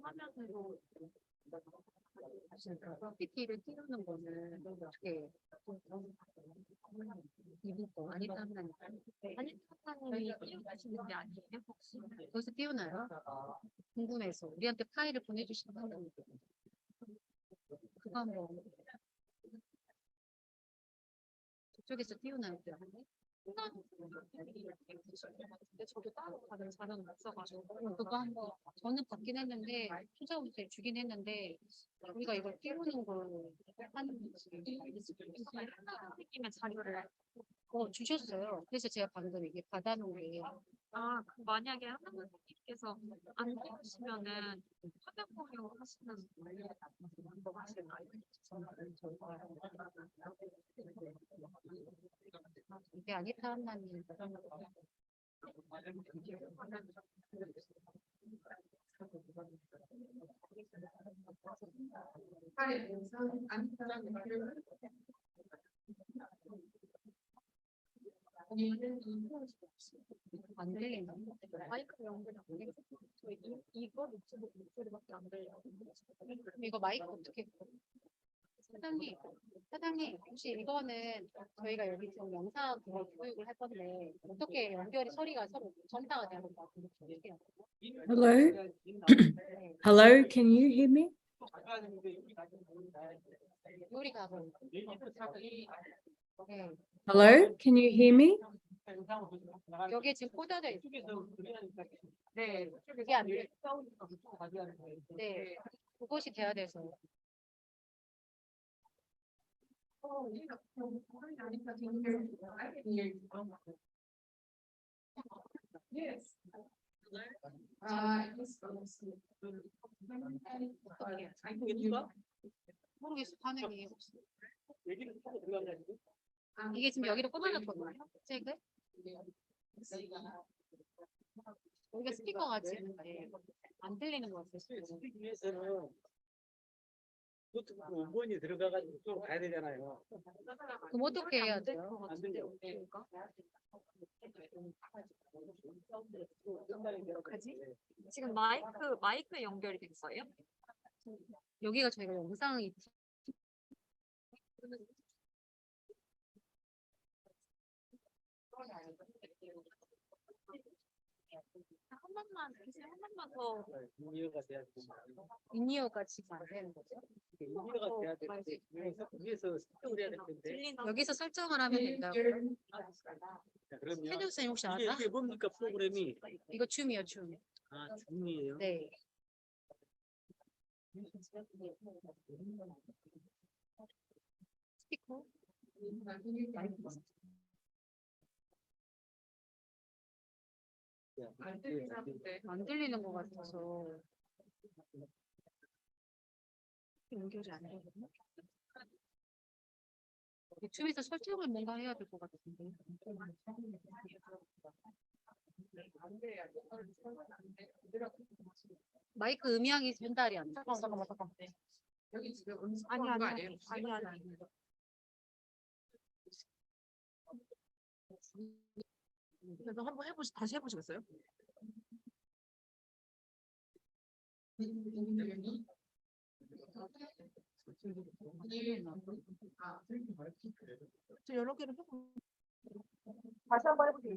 화면으로 PPT를 띄우는 거는 어떻게 이부터 아니타는 아니타님이 띄워주시는 게 아니에요? 혹시 거기서 띄우나요? 궁금해서 우리한테 파일을 보내주시면 그거 한번 저쪽에서 띄우나요? 근데 저도 따로 받은 자료는 없어가지고 그거 한번 저는 받긴 했는데 투자부터 주긴 했는데 우리가 이걸 띄우는 걸 하는 하나 느낌의 자료를 주셨어요. 그래서 제가 방금 이게 받아놓은 게 그 만약에 하나님께서 안 띄우시면은 화면 공유 하시는 거 하실까요? 이게 아니타 하나님 안 들리나? 마이크 연결이 안 돼. 이거 노트북 목소리밖에 안 들려. 이거 마이크 어떻게? 사장님, 혹시 이거는 저희가 여기 지금 영상 교육을 할 건데 어떻게 연결이 소리가 서로 전파가 되는 것 같은데? Hello? Hello, can you hear me? 요리 가고. 네. Hello, can you hear me? 여기 지금 꽂아져 있어요. 네, 그게 안 돼. 네, 그것이 돼야 돼서. Yes. 모르겠어, 반응이 없어. 이게 지금 여기로 꽂아놨거든요. 책을. 여기가 스피커가 지금 안 들리는 것 같아요. 위해서는 노트북 5번이 들어가가지고 또 가야 되잖아요. 그럼 어떻게 해야 돼요? 안 들려. 지금 마이크 연결이 된 거예요? 여기가 저희가 영상이 한 번만 더. 인이어가 돼야 돼. 인이어가 지금 안 되는 거죠? 인이어가 돼야 되는데 위에서 설정을 해야 될 텐데. 여기서 설정을 하면 된다고요? 자, 그러면 최준 쌤 혹시 이게, 알아? 이게 뭡니까 프로그램이? 이거 줌이요, 줌. 아, 줌이에요. 네. 스피커? 안 들리는 것 같아서 연결이 안 되거든요. 줌에서 설정을 뭔가 해야 될 것 같은데. 마이크 음향이 전달이 안 돼. 잠깐만. 여기 지금 아니. 그래서 한번 다시 해보시겠어요? 저 여러 개를 해보. 다시 한번 해보세요.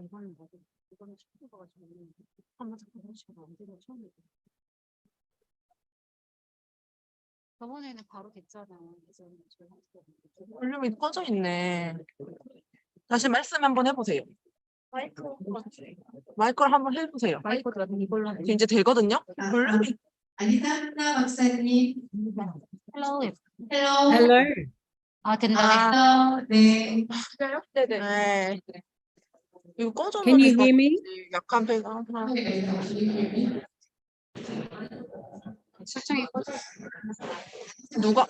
이거는 뭐지? 이거는 처음 봐가지고. 잠깐 보시고 안 되면 처음이고. 저번에는 바로 됐잖아. 볼륨이 꺼져 있네. 다시 말씀 한번 해보세요. 마이크를 한번 해보세요. 마이크가 이걸로 이제 되거든요. 볼륨이 아리사나 박사님. Hello. 헬로. Hello. 아, 된다. 헬로. 네. 네. 이거 꺼져놓으니까 Can you hear me? 약간 배가 설정이 꺼져. 누가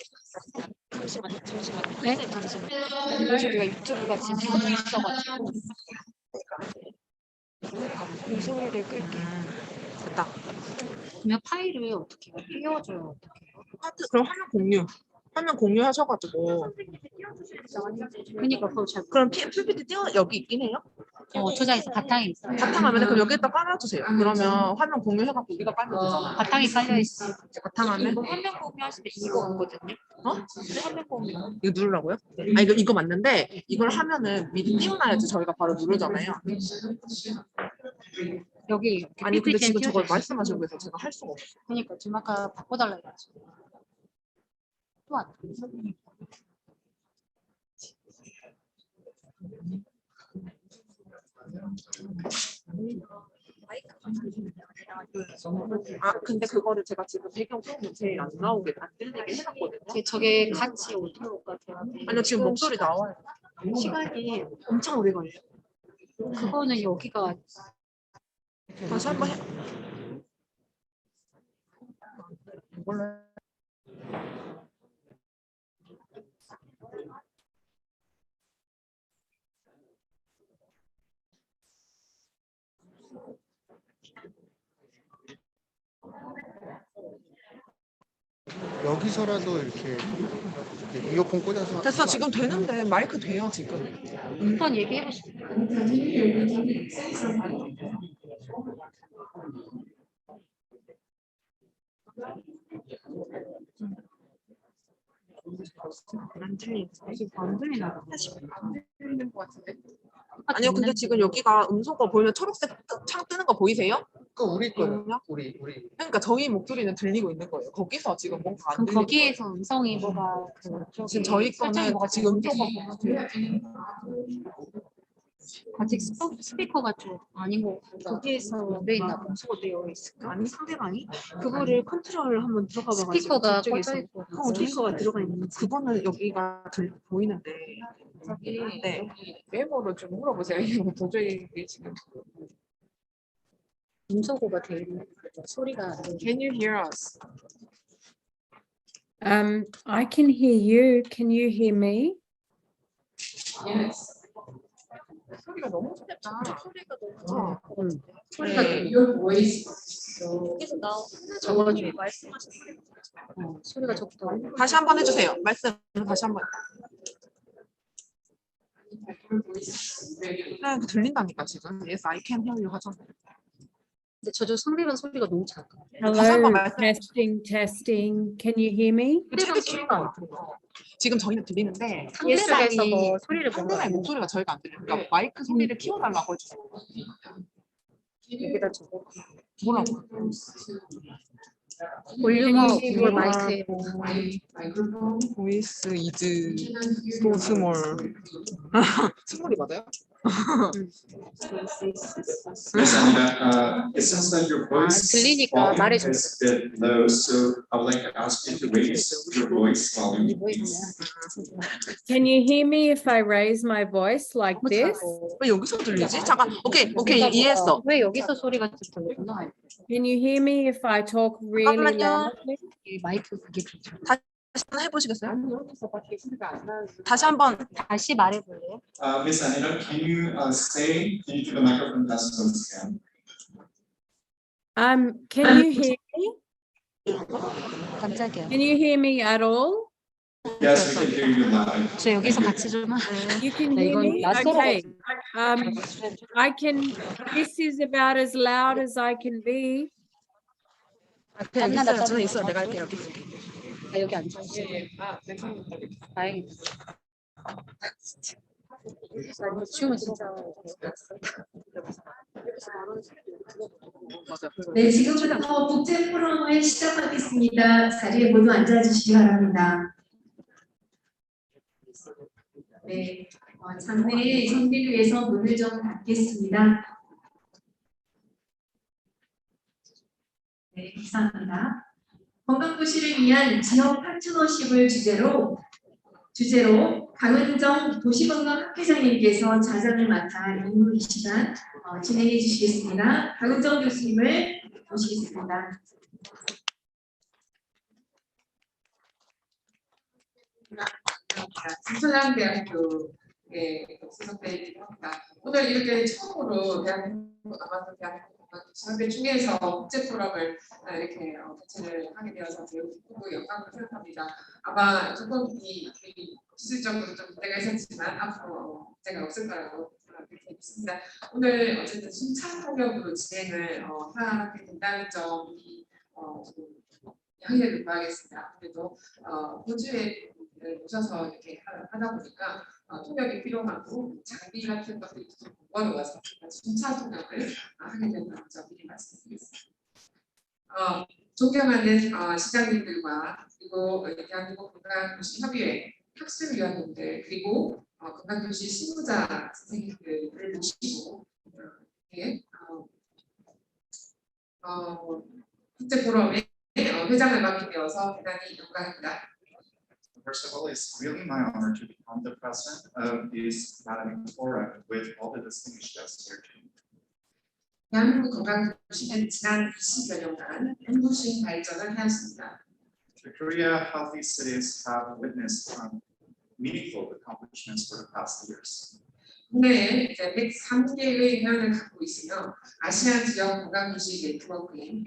네? 잠시만요. 저희가 유튜브가 지금 있어가지고. 이 소리를 끌게. 됐다. 그러면 파일을 어떻게 해요? 띄워줘요? 어떻게 해요? 그럼 화면 공유하셔가지고 그러니까 그거 잘 그럼 PPT 띄워 여기 있긴 해요? 저장이 있어. 바탕에 있어. 바탕화면에 그럼 여기에다 깔아주세요. 그러면 화면 공유해갖고 우리가 깔면 되잖아. 바탕에 깔려있어. 바탕화면 이거 화면 공유하실 때 이거 같거든요. 화면 공유. 이거 누르라고요? 아 이거 맞는데 이걸 하면은 미리 띄워놔야지 저희가 바로 누르잖아요. 여기 아니 근데 PPT 지금 저걸 띄워져 있어. 말씀하시고 계서 제가 할 수가 없어. 그러니까 지금 아까 바꿔달라 해가지고. 또 왔다. 아 근데 그거를 제가 지금 배경 소음은 제일 안 나오게 안 들리게 해놨거든요. 저게 같이 오토록 같아요. 아니요 지금 목소리 나와요. 시간이 엄청 오래 걸려. 그거는 여기가 다시 한번 해. 이걸로 해. 여기서라도 이렇게 이어폰 꽂아서 됐어 지금 되는데 마이크 돼요 지금. 한번 얘기해보시죠. 안 들리네. 지금 안 들리나 봐. 아니요 근데 지금 여기가 음소거 보이면 초록색 창 뜨는 거 보이세요? 그 우리 거는 있나? 우리 그러니까 저희 목소리는 들리고 있는 거예요. 거기서 지금 뭔가 안 그럼 들리는 거기에서 음성이 뭐가 지금 저희 거는 지금 음소거 아직 스피커가 좀 아닌 거 거기에서 왜 있나 봐. 음소거 되어 있을까? 아니 상대방이 그거를 컨트롤 한번 들어가 봐가지고 스피커가 저쪽에서 꺼져 있고 스피커가 들어가 있는 그거는 여기가 보이는데 저기 네. 메모로 좀 물어보세요. 이거 도저히 이게 지금. 음소거가 되어 있는 소리가 안 들려. Can you hear us? I can hear you. Can you hear me? 소리가 너무 좋다. 소리가 너무 소리가 네. 여기서 적어가지고 말씀하신 소리가 적다. 다시 한번 해주세요. 말씀 다시 한번. 네, 들린다니까 지금. Yes, I can hear you 하잖아요. 근데 저쪽 상대방 소리가 너무 작아. 다시 한번 Hello. 말씀해 Testing. Can you hear me? 최대 키가 안 들려요. 지금 저희는 들리는데 예술에서 뭐 소리를 보는 상대방 목소리가 저희가 안 들려요. 그러니까 마이크 소리를 키워달라고 해주세요. 여기다 적어. 뭐라고? 볼륨업 Can you 이걸 hear me? 마이크에 보이스 이즈 소 스몰. 스몰이 맞아요? Yes, and it seems that your voice 들리니까 volume 말해줘. is a bit low, so I would like to ask you to raise your voice volume. Can you hear me if I raise my voice like this? 왜 여기서 들리지? 잠깐. 오케이 이해했어. 왜 여기서 소리가 좀 들리구나. Can you hear me if I talk really 잠깐만요. loudly? 이 마이크 그게 좋죠. 다시 한번 해보시겠어요? 여기서밖에 소리가 안 나는데. 다시 한번. 다시 말해볼래요? Miss Anita, can you do the microphone test once again? Can you hear me? 깜짝이야. Can you hear me at all? Yes, we can hear you loud. 저 여기서 같이 좀 You can 네, hear 이건 me? 낯설어. Okay. I can, this is about as loud as I can be. 그냥 땀난다, 있어요. 저는 땀나. 있어요. 내가 할게요. 여기. 나 여기 앉아 있어. 다행이다. 나 지우면 진짜. 네, 지금부터 국제 포럼을 시작하겠습니다. 자리에 모두 앉아주시기 바랍니다. 네, 장례 정리를 위해서 문을 좀 닫겠습니다. 네, 감사합니다. 건강도시를 위한 지역 파트너십을 주제로 강은정 도시건강학회장님께서 자장을 맡아 이 시간 진행해 주시겠습니다. 강은정 교수님을 모시겠습니다. 중소양대학교에 소속되어 합니다. 오늘 이렇게 처음으로 대한민국 아마도 대한민국 건강도시학회 중에서 국제 포럼을 이렇게 개최를 하게 되어서 매우 기쁘고 영광으로 생각합니다. 아마 조금 이 기술적으로 좀 문제가 있었지만 앞으로 문제가 없을 거라고 그렇게 믿습니다. 오늘 어쨌든 순차 통역으로 진행을 하게 된다는 점이 좀 양해를 구하겠습니다. 그래도 호주에 오셔서 이렇게 하다 보니까 통역이 필요하고 장비 같은 것들이 좀 번거로워서 순차 통역을 하게 된다는 점 미리 말씀드리겠습니다. 존경하는 시장님들과 그리고 대한민국 건강도시협의회 학술위원님들 그리고 건강도시 실무자 선생님들을 모시고 국제포럼의 회장을 맡게 되어서 대단히 영광입니다. First of all, it's really my honor to become the president of this academic forum with all the distinguished guests here today. 대한민국 건강도시는 지난 20여 년간 눈부신 발전을 하였습니다. Korea healthy cities have witnessed meaningful accomplishments for the past years. 국내에 103개의 회원을 갖고 있으며 아시안 지역 건강도시 네트워크인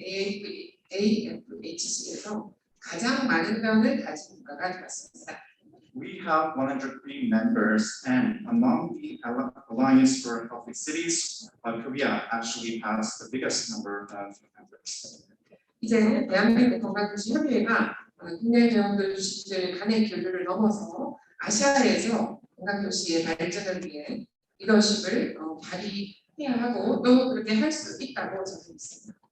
AFHC에서 가장 많은 회원을 가진 국가가 되었습니다. We have 103 members, and among the Alliance for Healthy Cities, Korea actually has the biggest number of members. 이제 대한민국 건강도시 협의회가 국내 회원들 간의 교류를 넘어서 아시아에서 건강도시의 발전을 위해 리더십을 발휘해야 하고 또 그렇게 할 수 있다고 저는 믿습니다.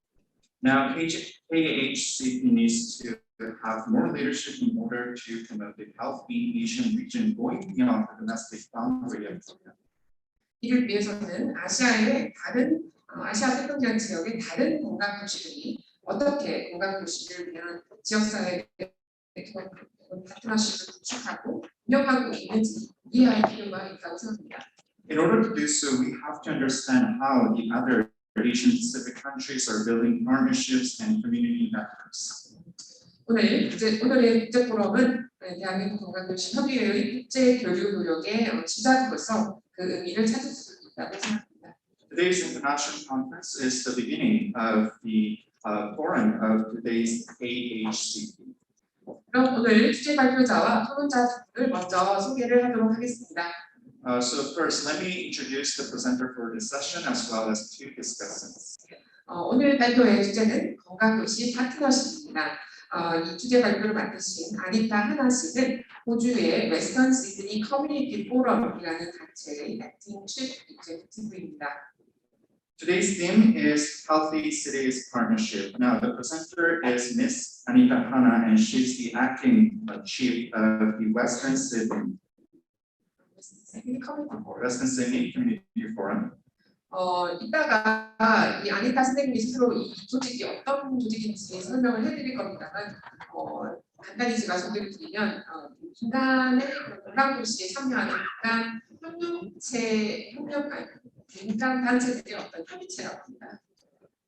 Now, KHCP needs to have more leadership in order to promote the healthy Asian region going beyond the domestic boundary of Korea. 이를 위해서는 아시아의 다른 아시아 태평양 지역의 다른 건강도시들이 어떻게 건강도시를 위한 지역사회 파트너십을 구축하고 운영하고 있는지 이해할 필요가 있다고 생각합니다. In order to do so, we have to understand how the other Asian Pacific countries are building partnerships and community networks. 오늘의 국제 포럼은 대한민국 건강도시 협의회의 국제 교류 노력의 시작으로서 그 의미를 찾을 수 있다고 생각합니다. Today's international conference is the beginning of the forum of today's KHCP. 그럼 오늘 주제 발표자와 토론자 두 분을 먼저 소개를 하도록 하겠습니다. So first, let me introduce the presenter for this session as well as two discussants. 오늘 발표의 주제는 건강도시 파트너십입니다. 이 주제 발표를 맡으신 아니타 하나 씨는 호주의 웨스턴 시드니 커뮤니티 포럼이라는 단체의 액팅 칩 executive입니다. Today's theme is Healthy Cities Partnership. Now, the presenter is Miss Anita Hana, and she's the acting chief of the Western Sydney Community Forum. 이따가 이 아니타 선생님이 스스로 이 조직이 어떤 조직인지 설명을 해드릴 겁니다만 간단히지만 소개를 드리면 민간의 건강도시에 참여하는 민간 단체들의 어떤 협의체라고 합니다.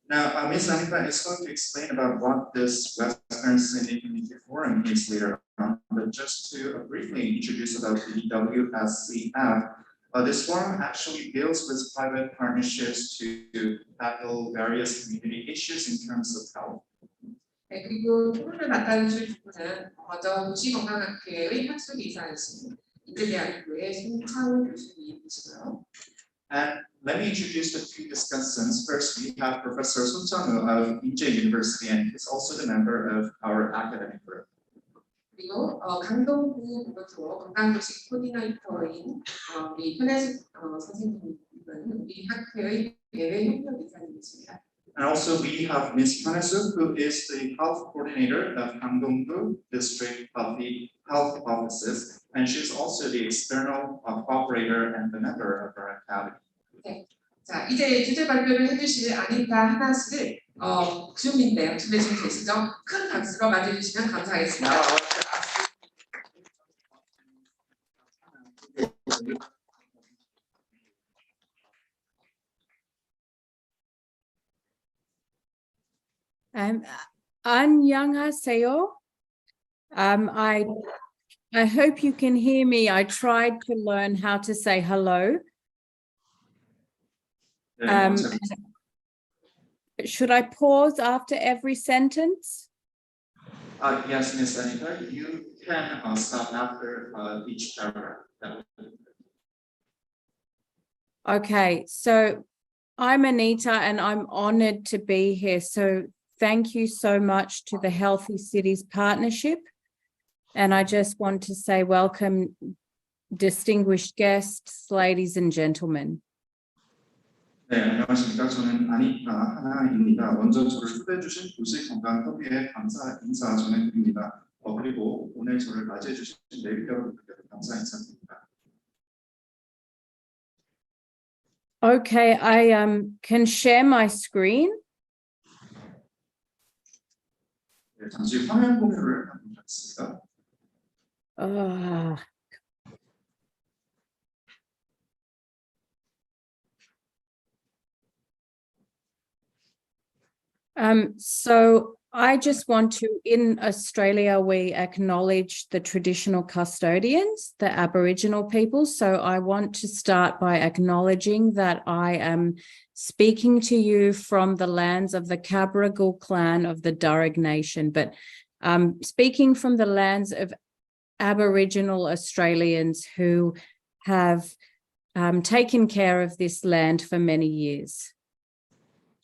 Now, Ms. Anita is going to explain about what this Western Sydney Community Forum is later on, but just to briefly introduce about the WSCF, this forum actually deals with private partnerships to tackle various community issues in terms of health. 네, 그리고 토론을 맡아주실 분은 먼저 도시건강학회의 학술이사이신 인제대학교의 손창훈 교수님이시고요. And let me introduce the two discussants. First, we have Professor Sun Chang-woo of Inje University, and he's also the member of our academic group. 그리고 강동구 부부투어 건강도시 코디네이터인 우리 현혜숙 선생님은 우리 학회의 예외 협력이사님이십니다. And also we have Ms. Hana-suk, who is the health coordinator of Gangdong-gu District of the Health Offices, and she's also the external cooperator and the member of our academy. 네, 자 이제 주제 발표를 해주실 아니타 하나 씨를 줌인데요. 줌에 지금 계시죠? 큰 박수로 맞이해주시면 감사하겠습니다. 안녕하세요. I hope you can hear me. I tried to learn how to say hello. 네, Should I pause after every sentence? yes, Ms. Anita, you can stop after each paragraph. Okay, so I'm Anita and I'm honored to be here. So thank you so much to the Healthy Cities Partnership. And I just want to say welcome, distinguished guests, ladies and gentlemen. 네, 안녕하십니까. 저는 아니타 하나입니다. 먼저 저를 초대해 주신 도시건강학회에 감사 인사 전해드립니다. 그리고 오늘 저를 맞이해 주신 내빈 여러분들께도 감사 인사드립니다. Okay, I can share my screen. 네, 잠시 화면 공유를 하도록 하겠습니다. So I just want to, in Australia, we acknowledge the traditional custodians, the Aboriginal people. So I want to start by acknowledging that I am speaking to you from the lands of the Cabaragal clan of the Darug Nation, but speaking from the lands of Aboriginal Australians who have taken care of this land for many years.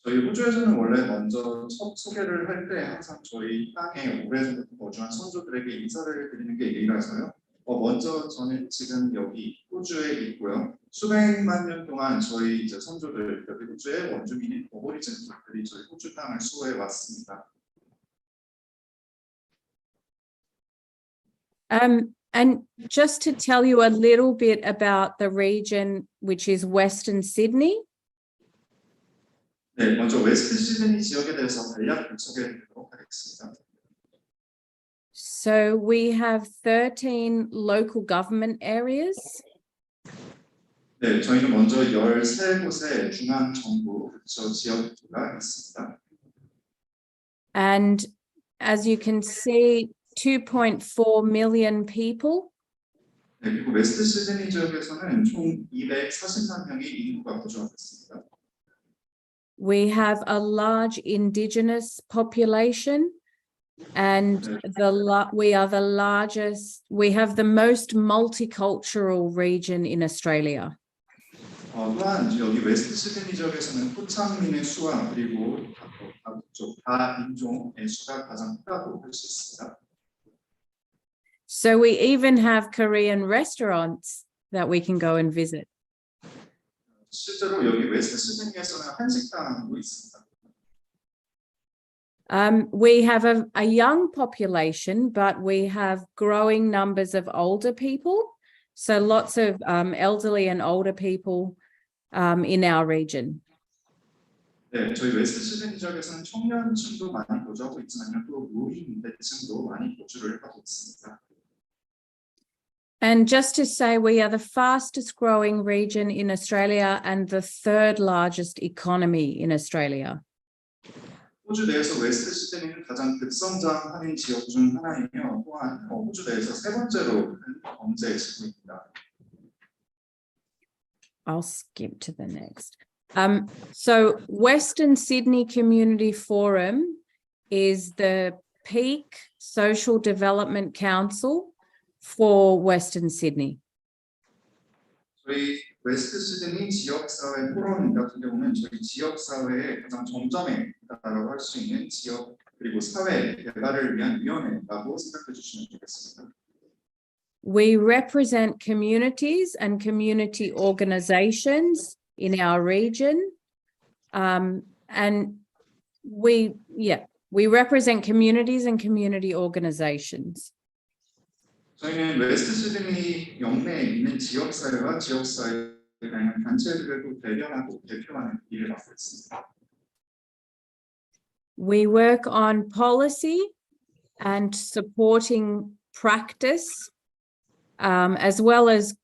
저희 호주에서는 원래 먼저 첫 소개를 할 때 항상 저희 땅에 오래전부터 거주한 선조들에게 인사를 드리는 게 예의라서요. 먼저 저는 지금 여기 호주에 있고요. 수백만 년 동안 저희 이제 선조들, 여기 호주의 원주민인 어보리진들이 저희 호주 땅을 수호해 왔습니다. And just to tell you a little bit about the region, which is Western Sydney. 네, 먼저 웨스트 시드니 지역에 대해서 간략히 소개해드리도록 하겠습니다. So we have 13 local government areas. 네, 저희는 먼저 13곳의 중앙 정부 지역구가 있습니다. And as you can see, 2.4 million people. 네, 그리고 웨스트 시드니 지역에서는 총 240만 명의 인구가 거주하고 있습니다. We have a large indigenous population, and we are the largest. We have the most multicultural region in Australia. 또한 여기 웨스트 시드니 지역에서는 토착민의 수와 그리고 다인종의 수가 가장 크다고 볼 수 있습니다. So we even have Korean restaurants that we can go and visit. 실제로 여기 웨스트 시드니에서는 한식당도 있습니다. We have a young population, but we have growing numbers of older people. So lots of elderly and older people in our region. 네, 저희 웨스트 시드니 지역에서는 청년층도 많이 거주하고 있지만 또 노인층도 많이 거주를 하고 있습니다. And just to say, we are the fastest growing region in Australia and the third largest economy in Australia. 호주 내에서 웨스트 시드니는 가장 급성장하는 지역 중 하나이며 또한 호주 내에서 세 번째로 큰 경제 지구입니다. I'll skip to the next. So Western Sydney Community Forum is the peak social development council for Western Sydney. 저희 웨스트 시드니 지역사회 포럼 같은 경우는 저희 지역사회의 가장 정점에 있다라고 할 수 있는 지역 그리고 사회 개발을 위한 위원회라고 생각해 주시면 되겠습니다. We represent communities and community organizations in our region, and we represent communities and community organizations. 저희는 웨스트 시드니 영내에 있는 지역사회와 지역사회에 대한 단체들을 대변하고 대표하는 일을 맡고 있습니다. We work on policy and supporting practice, as well as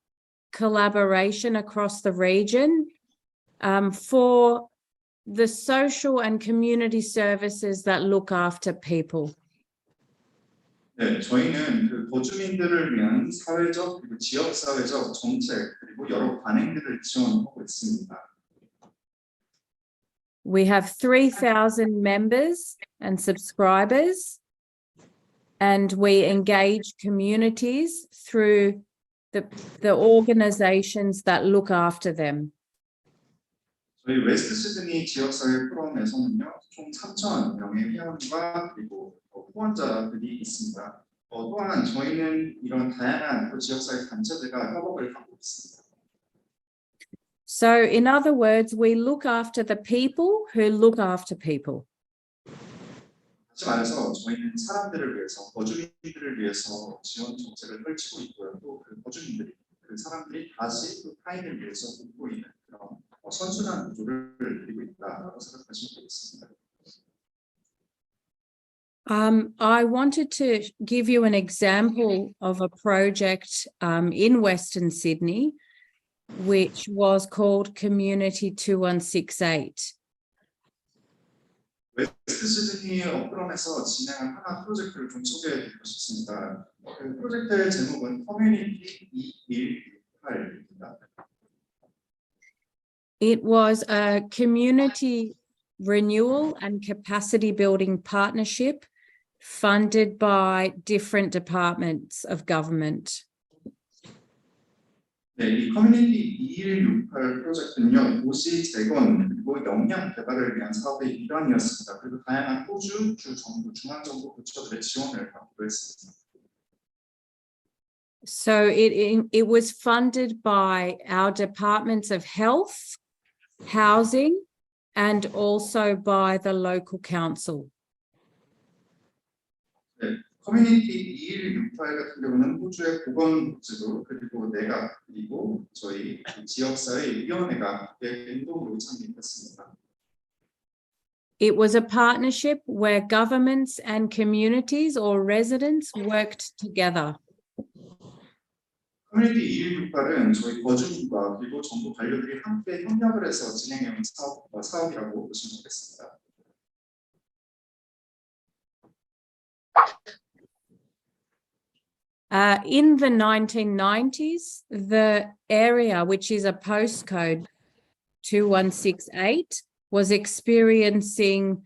collaboration across the region for the social and community services that look after people. 네, 저희는 그 거주민들을 위한 사회적 그리고 지역사회적 정책 그리고 여러 관행들을 지원하고 있습니다. We have 3,000 members and subscribers, and we engage communities through the organizations that look after them. 저희 웨스트 시드니 지역사회 포럼에서는요, 총 3,000명의 회원과 그리고 후원자들이 있습니다. 또한 저희는 이런 다양한 그 지역사회 단체들과 협업을 하고 있습니다. So in other words, we look after the people who look after people. 다시 말해서 저희는 사람들을 위해서, 거주민들을 위해서 지원 정책을 펼치고 있고요. 또 그 거주민들이, 그 사람들이 다시 그 타인을 위해서 돕고 있는 그런 선순환 구조를 드리고 있다고 생각하시면 되겠습니다. I wanted to give you an example of a project in Western Sydney, which was called Community 2168. 웨스트 시드니 포럼에서 진행한 하나 프로젝트를 좀 소개해드리고 싶습니다. 그 프로젝트의 제목은 커뮤니티 2168입니다. It was a community renewal and capacity building partnership funded by different departments of government. 네, 이 커뮤니티 2168 프로젝트는요, 도시 재건 그리고 역량 개발을 위한 사업의 일환이었습니다. 그리고 다양한 호주, 주 정부, 중앙정부 부처들의 지원을 받기도 했습니다. So it was funded by our departments of health, housing, and also by the local council. 네, 커뮤니티 2168 같은 경우는 호주의 보건복지부 그리고 내각 그리고 저희 지역사회 위원회가 공동으로 창립했습니다. It was a partnership where governments and communities or residents worked together. 커뮤니티 2168은 저희 거주민과 그리고 정부 관료들이 함께 협력을 해서 진행해온 사업이라고 보시면 되겠습니다. In the 1990s, the area, which is a postcode 2168, was experiencing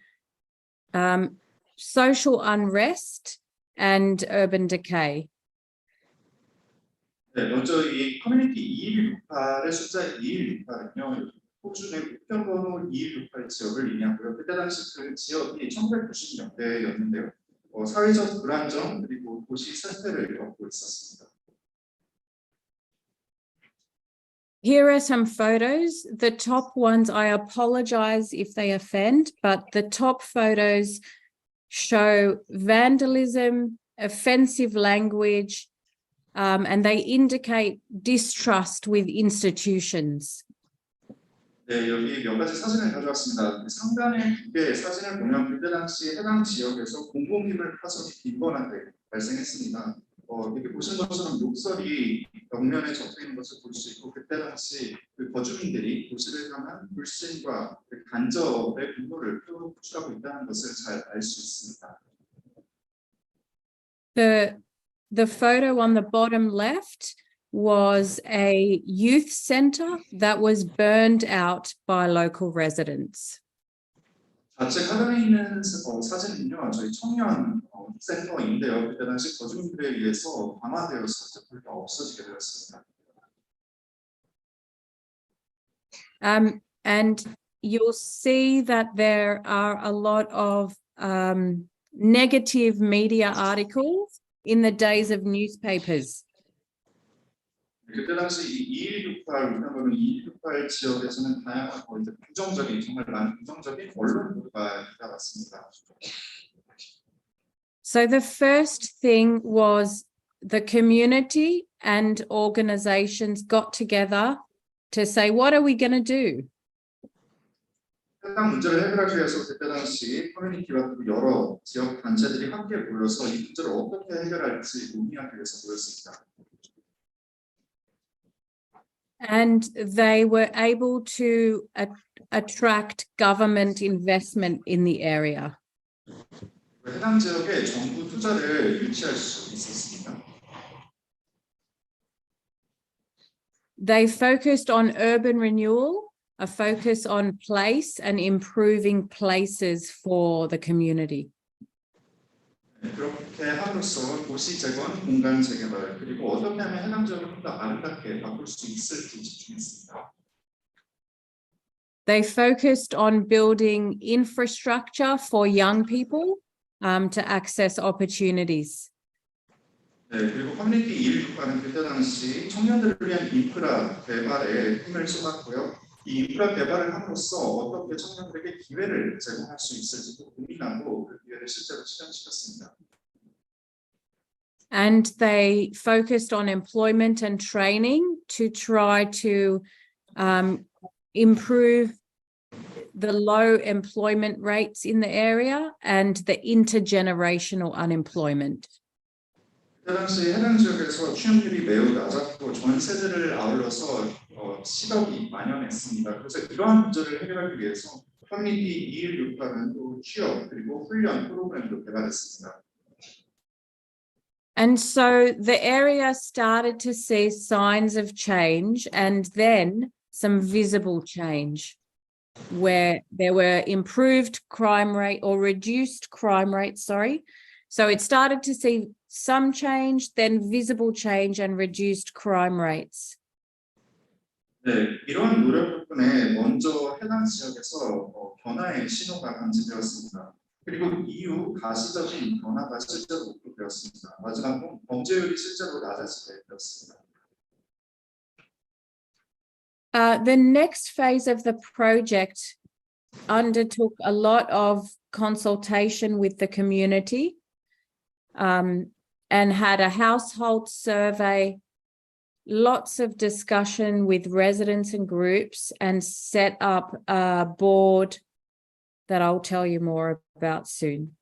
social unrest and urban decay. 네, 먼저 이 커뮤니티 2168의 숫자 2168은요, 호주 내 국경번호 2168 지역을 의미하고요. 그때 당시 그 지역이 1990년대였는데요. 사회적 불안정 그리고 도시 쇠퇴를 겪고 있었습니다. Here are some photos. The top ones, I apologize if they offend, but the top photos show vandalism, offensive language, and they indicate distrust with institutions. 네, 여기 몇 가지 사진을 가져왔습니다. 상단의 두 개의 사진을 보면 그때 당시 해당 지역에서 공공기물 파손이 빈번하게 발생했습니다. 이렇게 보신 것처럼 욕설이 벽면에 적혀 있는 것을 볼 수 있고 그때 당시 그 거주민들이 도시를 향한 불신과 그 간접의 분노를 표출하고 있다는 것을 잘 알 수 있습니다. The photo on the bottom left was a youth center that was burned out by local residents. 좌측 하단에 있는 사진은요, 저희 청년 센터인데요. 그때 당시 거주민들에 의해서 방화되어서 불과 없어지게 되었습니다. And you'll see that there are a lot of negative media articles in the days of newspapers. 그때 당시 이 2168 우리나라는 2168 지역에서는 다양한 부정적인 정말 많은 부정적인 언론 보도가 나왔습니다. So the first thing was the community and organizations got together to say, what are we going to do? 해당 문제를 해결하기 위해서 그때 당시 커뮤니티와 또 여러 지역 단체들이 함께 모여서 이 문제를 어떻게 해결할지 논의하기 위해서 모였습니다. And they were able to attract government investment in the area. 해당 지역에 정부 투자를 유치할 수 있었습니다. They focused on urban renewal, a focus on place and improving places for the community. 그렇게 함으로써 도시 재건, 공간 재개발, 그리고 어떻게 하면 해당 지역을 좀 더 아름답게 바꿀 수 있을지 집중했습니다. They focused on building infrastructure for young people to access opportunities. 네, 그리고 커뮤니티 216과는 그때 당시 청년들을 위한 인프라 개발에 힘을 쏟았고요. 이 인프라 개발을 함으로써 어떻게 청년들에게 기회를 제공할 수 있을지도 고민하고 그 기회를 실제로 실현시켰습니다. And they focused on employment and training to try to improve the low employment rates in the area and the intergenerational unemployment. 그때 당시 해당 지역에서 취업률이 매우 낮았고 전 세대를 아울러서 실업이 만연했습니다. 그래서 이러한 문제를 해결하기 위해서 커뮤니티 216과는 또 취업 그리고 훈련 프로그램도 개발했습니다. And so the area started to see signs of change and then some visible change where there were improved crime rate or reduced crime rates, sorry. So it started to see some change, then visible change and reduced crime rates. 네, 이러한 노력 덕분에 먼저 해당 지역에서 변화의 신호가 감지되었습니다. 그리고 이후 가시적인 변화가 실제로 목도되었습니다. 마지막으로 범죄율이 실제로 낮아지게 되었습니다. The next phase of the project undertook a lot of consultation with the community and had a household survey, lots of discussion with residents and groups, and set up a board that I'll tell you more about soon.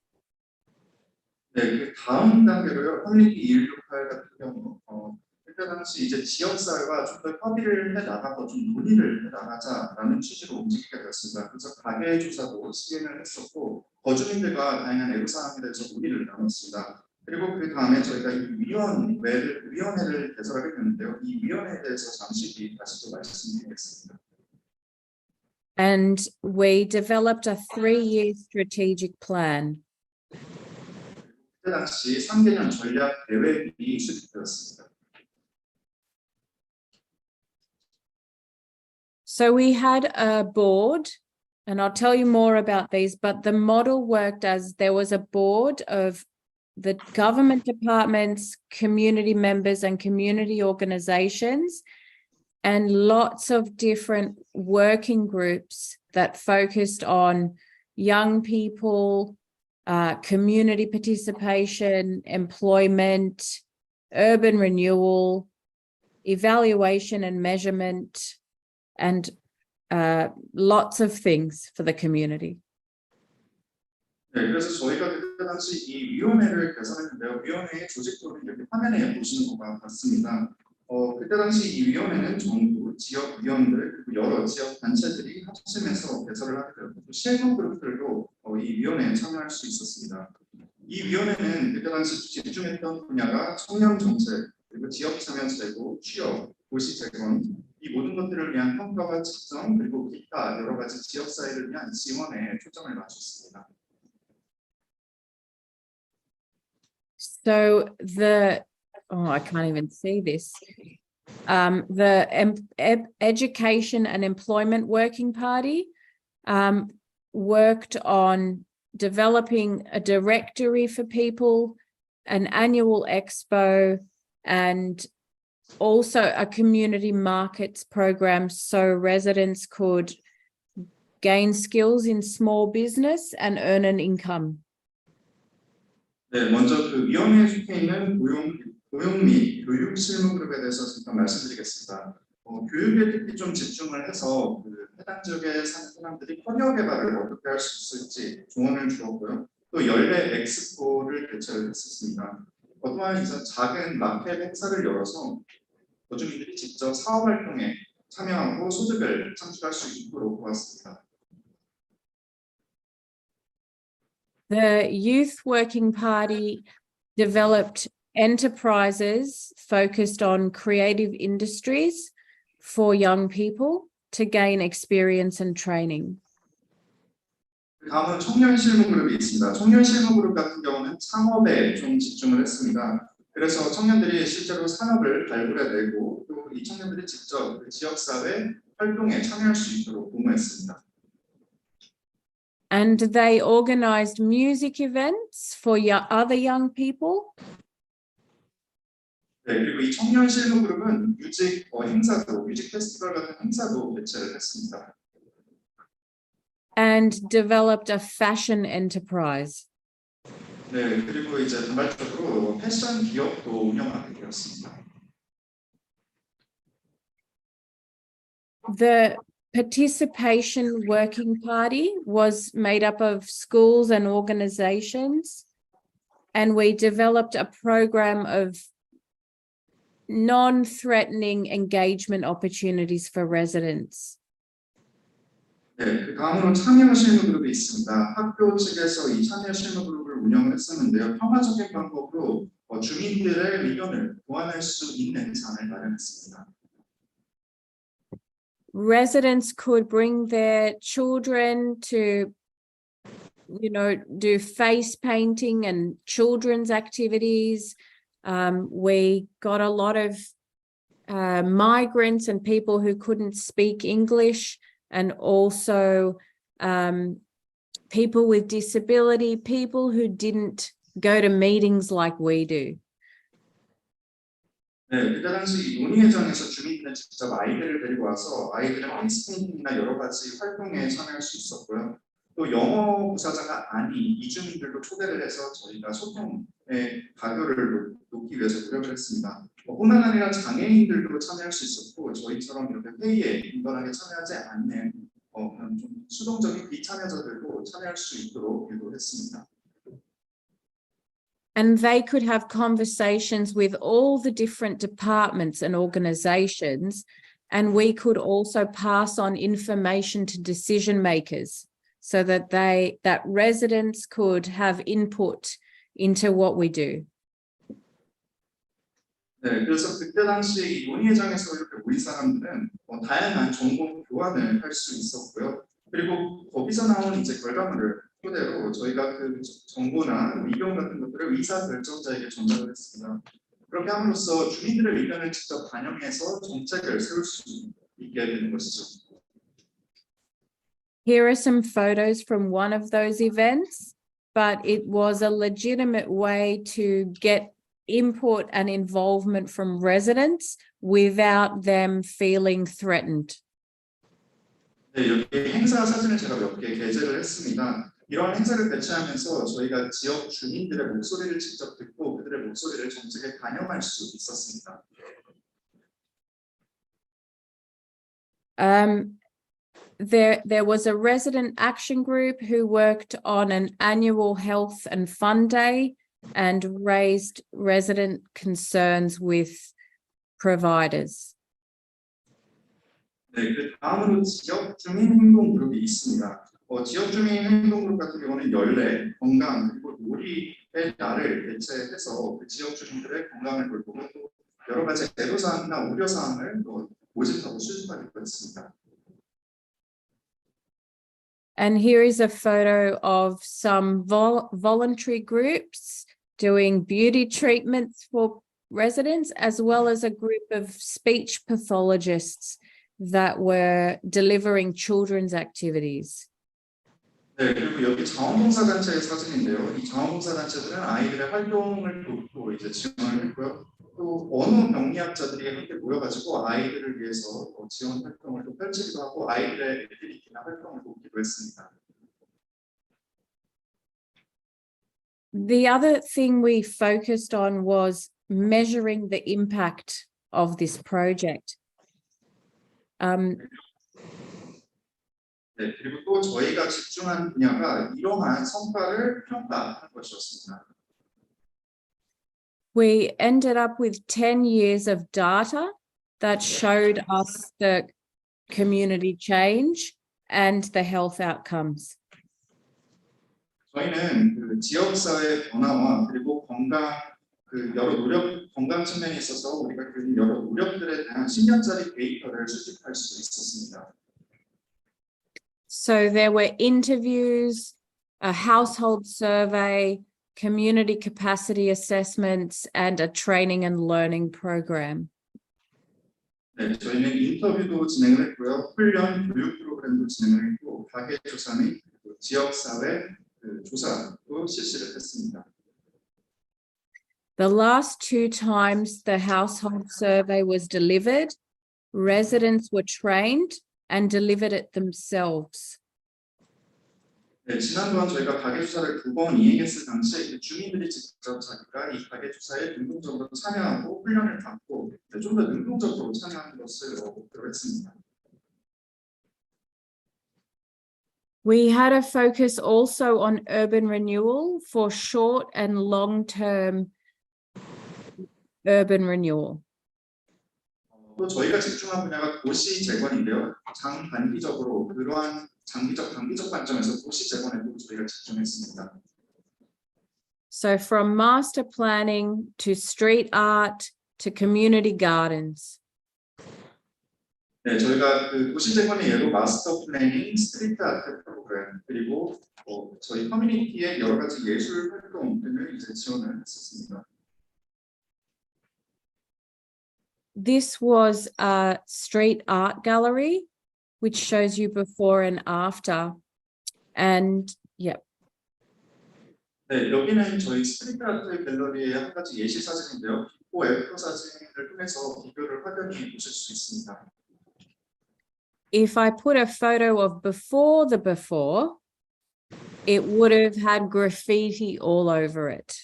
네, 그 다음 단계로요. 커뮤니티 216 같은 경우 그때 당시 이제 지역사회와 좀 더 협의를 해나가고 좀 논의를 해나가자라는 취지로 움직이게 되었습니다. 그래서 가계 조사도 시행을 했었고 거주민들과 다양한 애로사항에 대해서 논의를 나눴습니다. 그리고 그 다음에 저희가 이 위원회를 개설하게 됐는데요. 이 위원회에 대해서 잠시 뒤 다시 또 말씀드리겠습니다. And we developed a 3-year strategic plan. 그때 당시 3개년 전략 계획이 수립되었습니다. So we had a board, and I'll tell you more about these, but the model worked as there was a board of the government departments, community members, and community organizations, and lots of different working groups that focused on young people, community participation, employment, urban renewal, evaluation and measurement, and lots of things for the community. 네, 그래서 저희가 그때 당시 이 위원회를 개설했는데요. 위원회의 조직도는 여기 화면에 보시는 것과 같습니다. 그때 당시 이 위원회는 정부, 지역 위원들, 그리고 여러 지역 단체들이 합심해서 개설을 하게 되었고 실무 그룹들도 이 위원회에 참여할 수 있었습니다. 이 위원회는 그때 당시 집중했던 분야가 청년 정책, 그리고 지역 참여 제도, 취업, 도시 재건, 이 모든 것들을 위한 평가와 측정, 그리고 기타 여러 가지 지역 사회를 위한 지원에 초점을 맞췄습니다. So I can't even see this. The Education and Employment Working Party worked on developing a directory for people, an annual expo, and also a community markets program so residents could gain skills in small business and earn an income. 네, 먼저 그 위원회에 속해 있는 고용 및 교육 실무 그룹에 대해서 잠깐 말씀드리겠습니다. 교육에 특히 좀 집중을 해서 그 해당 지역에 사는 사람들이 커리어 개발을 어떻게 할 수 있을지 조언을 주었고요. 또 연례 엑스포를 개최를 했었습니다. 또한 이제 작은 마켓 행사를 열어서 거주민들이 직접 사업 활동에 참여하고 소득을 창출할 수 있도록 도왔습니다. The Youth Working Party developed enterprises focused on creative industries for young people to gain experience and training. 다음은 청년 실무 그룹이 있습니다. 청년 실무 그룹 같은 경우는 창업에 좀 집중을 했습니다. 그래서 청년들이 실제로 산업을 발굴해내고 또 이 청년들이 직접 그 지역사회 활동에 참여할 수 있도록 도모했습니다. And they organized music events for other young people. 네, 그리고 이 청년 실무 그룹은 뮤직 행사도, 뮤직 페스티벌 같은 행사도 개최를 했습니다. And developed a fashion enterprise. 네, 그리고 이제 단발적으로 패션 기업도 운영하게 되었습니다. The Participation Working Party was made up of schools and organizations, and we developed a program of non-threatening engagement opportunities for residents. 네, 그 다음으로 참여 실무 그룹이 있습니다. 학교 측에서 이 참여 실무 그룹을 운영을 했었는데요. 평화적인 방법으로 주민들의 의견을 보완할 수 있는 장을 마련했습니다. Residents could bring their children to, do face painting and children's activities. We got a lot of migrants and people who couldn't speak English, and also people with disability, people who didn't go to meetings like we do. 네, 그때 당시 논의회장에서 주민들은 직접 아이들을 데리고 와서 아이들은 페이스페인팅이나 여러 가지 활동에 참여할 수 있었고요. 또 영어 부사자가 아닌 이주민들도 초대를 해서 저희가 소통의 가교를 놓기 위해서 노력을 했습니다. 뿐만 아니라 장애인들도 참여할 수 있었고 저희처럼 이렇게 회의에 인간하게 참여하지 않는 그런 좀 수동적인 비참여자들도 참여할 수 있도록 유도했습니다. And they could have conversations with all the different departments and organizations, and we could also pass on information to decision makers so that residents could have input into what we do. 네, 그래서 그때 당시 논의회장에서 이렇게 모인 사람들은 다양한 정보 교환을 할 수 있었고요. 그리고 거기서 나온 이제 결과물을 토대로 저희가 그 정보나 의견 같은 것들을 의사 결정자에게 전달을 했습니다. 그렇게 함으로써 주민들의 의견을 직접 반영해서 정책을 세울 수 있게 되는 것이죠. Here are some photos from one of those events, but it was a legitimate way to get input and involvement from residents without them feeling threatened. 네, 여기 행사 사진을 제가 몇 개 게재를 했습니다. 이런 행사를 개최하면서 저희가 지역 주민들의 목소리를 직접 듣고 그들의 목소리를 정책에 반영할 수 있었습니다. There was a resident action group who worked on an annual health and fun day and raised resident concerns with providers. 네, 그 다음으로 지역 주민 행동 그룹이 있습니다. 지역 주민 행동 그룹 같은 경우는 연례, 건강 그리고 놀이의 날을 개최해서 그 지역 주민들의 건강을 돌보고 또 여러 가지 애로사항이나 우려사항을 모집하고 수집하기도 했습니다. And here is a photo of some voluntary groups doing beauty treatments for residents, as well as a group of speech pathologists that were delivering children's activities. 네, 그리고 여기 자원봉사단체의 사진인데요. 이 자원봉사단체들은 아이들의 활동을 돕고 이제 지원을 했고요. 또 언어 병리학자들이 함께 모여가지고 아이들을 위해서 지원 활동을 또 펼치기도 하고 아이들의 액티비티나 활동을 돕기도 했습니다. The other thing we focused on was measuring the impact of this project. 네, 그리고 또 저희가 집중한 분야가 이러한 성과를 평가하는 것이었습니다. We ended up with 10 years of data that showed us the community change and the health outcomes. 저희는 그 지역사회 변화와 그리고 여러 노력, 건강 측면에 있어서 우리가 그 여러 노력들에 대한 10년짜리 데이터를 수집할 수 있었습니다. So there were interviews, a household survey, community capacity assessments, and a training and learning program. 네, 저희는 인터뷰도 진행을 했고요. 훈련, 교육 프로그램도 진행을 했고, 가계 조사 및 지역사회 조사도 실시를 했습니다. The last 2 times the household survey was delivered, residents were trained and delivered it themselves. 네, 지난번 저희가 가계조사를 2번 이행했을 당시에 주민들이 직접 자기가 이 가계조사에 능동적으로 참여하고 훈련을 받고 좀 더 능동적으로 참여하는 것을 목표로 했습니다. We had a focus also on urban renewal for short and long-term urban renewal. 또 저희가 집중한 분야가 도시 재건인데요. 장단기적으로 그러한 장기적, 단기적 관점에서 도시 재건에도 저희가 집중했습니다. So from master planning to street art to community gardens. 네, 저희가 그 도시 재건의 예로 마스터 플래닝, 스트리트 아트 프로그램 그리고 저희 커뮤니티의 여러 가지 예술 활동 등을 이제 지원을 했었습니다. This was a street art gallery, which shows you before and after. And yeah. 네, 여기는 저희 스트리트 아트 갤러리의 한 가지 예시 사진인데요. 비포 애프터 사진을 통해서 비교를 확연히 보실 수 있습니다. If I put a photo of before the before, it would have had graffiti all over it.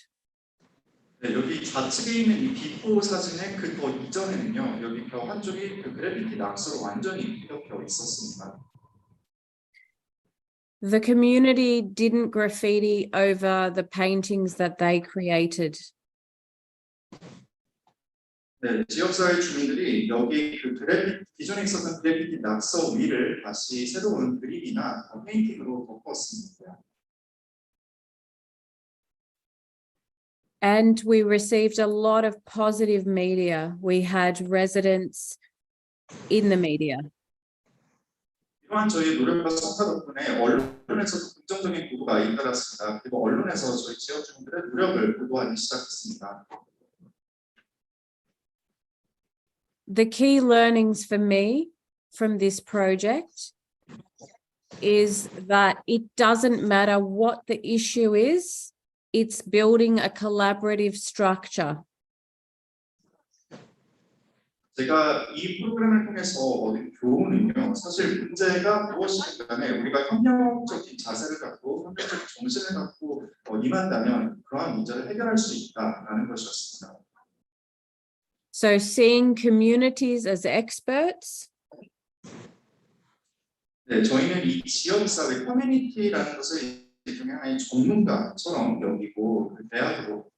네, 여기 좌측에 있는 이 비포 사진의 그 더 이전에는요, 여기 벽 한쪽이 그 그래피티 낙서로 완전히 뒤덮여 있었습니다. The community didn't graffiti over the paintings that they created. 네, 지역사회 주민들이 여기 그 기존에 있었던 그래피티 낙서 위를 다시 새로운 그림이나 페인팅으로 덮었습니다. And we received a lot of positive media. We had residents in the media. 이러한 저희 노력과 성과 덕분에 언론에서도 긍정적인 보도가 잇따랐습니다. 그리고 언론에서 저희 지역 주민들의 노력을 보도하기 시작했습니다. The key learnings for me from this project is that it doesn't matter what the issue is, it's building a collaborative structure. 제가 이 프로그램을 통해서 얻은 교훈은요, 사실 문제가 무엇이든 간에 우리가 협력적인 자세를 갖고 협력적인 정신을 갖고 임한다면 그러한 문제를 해결할 수 있다라는 것이었습니다. So seeing communities as experts, 네, 저희는 이 지역사회 커뮤니티라는 것을 일종의 하나의 전문가처럼 여기고 대학으로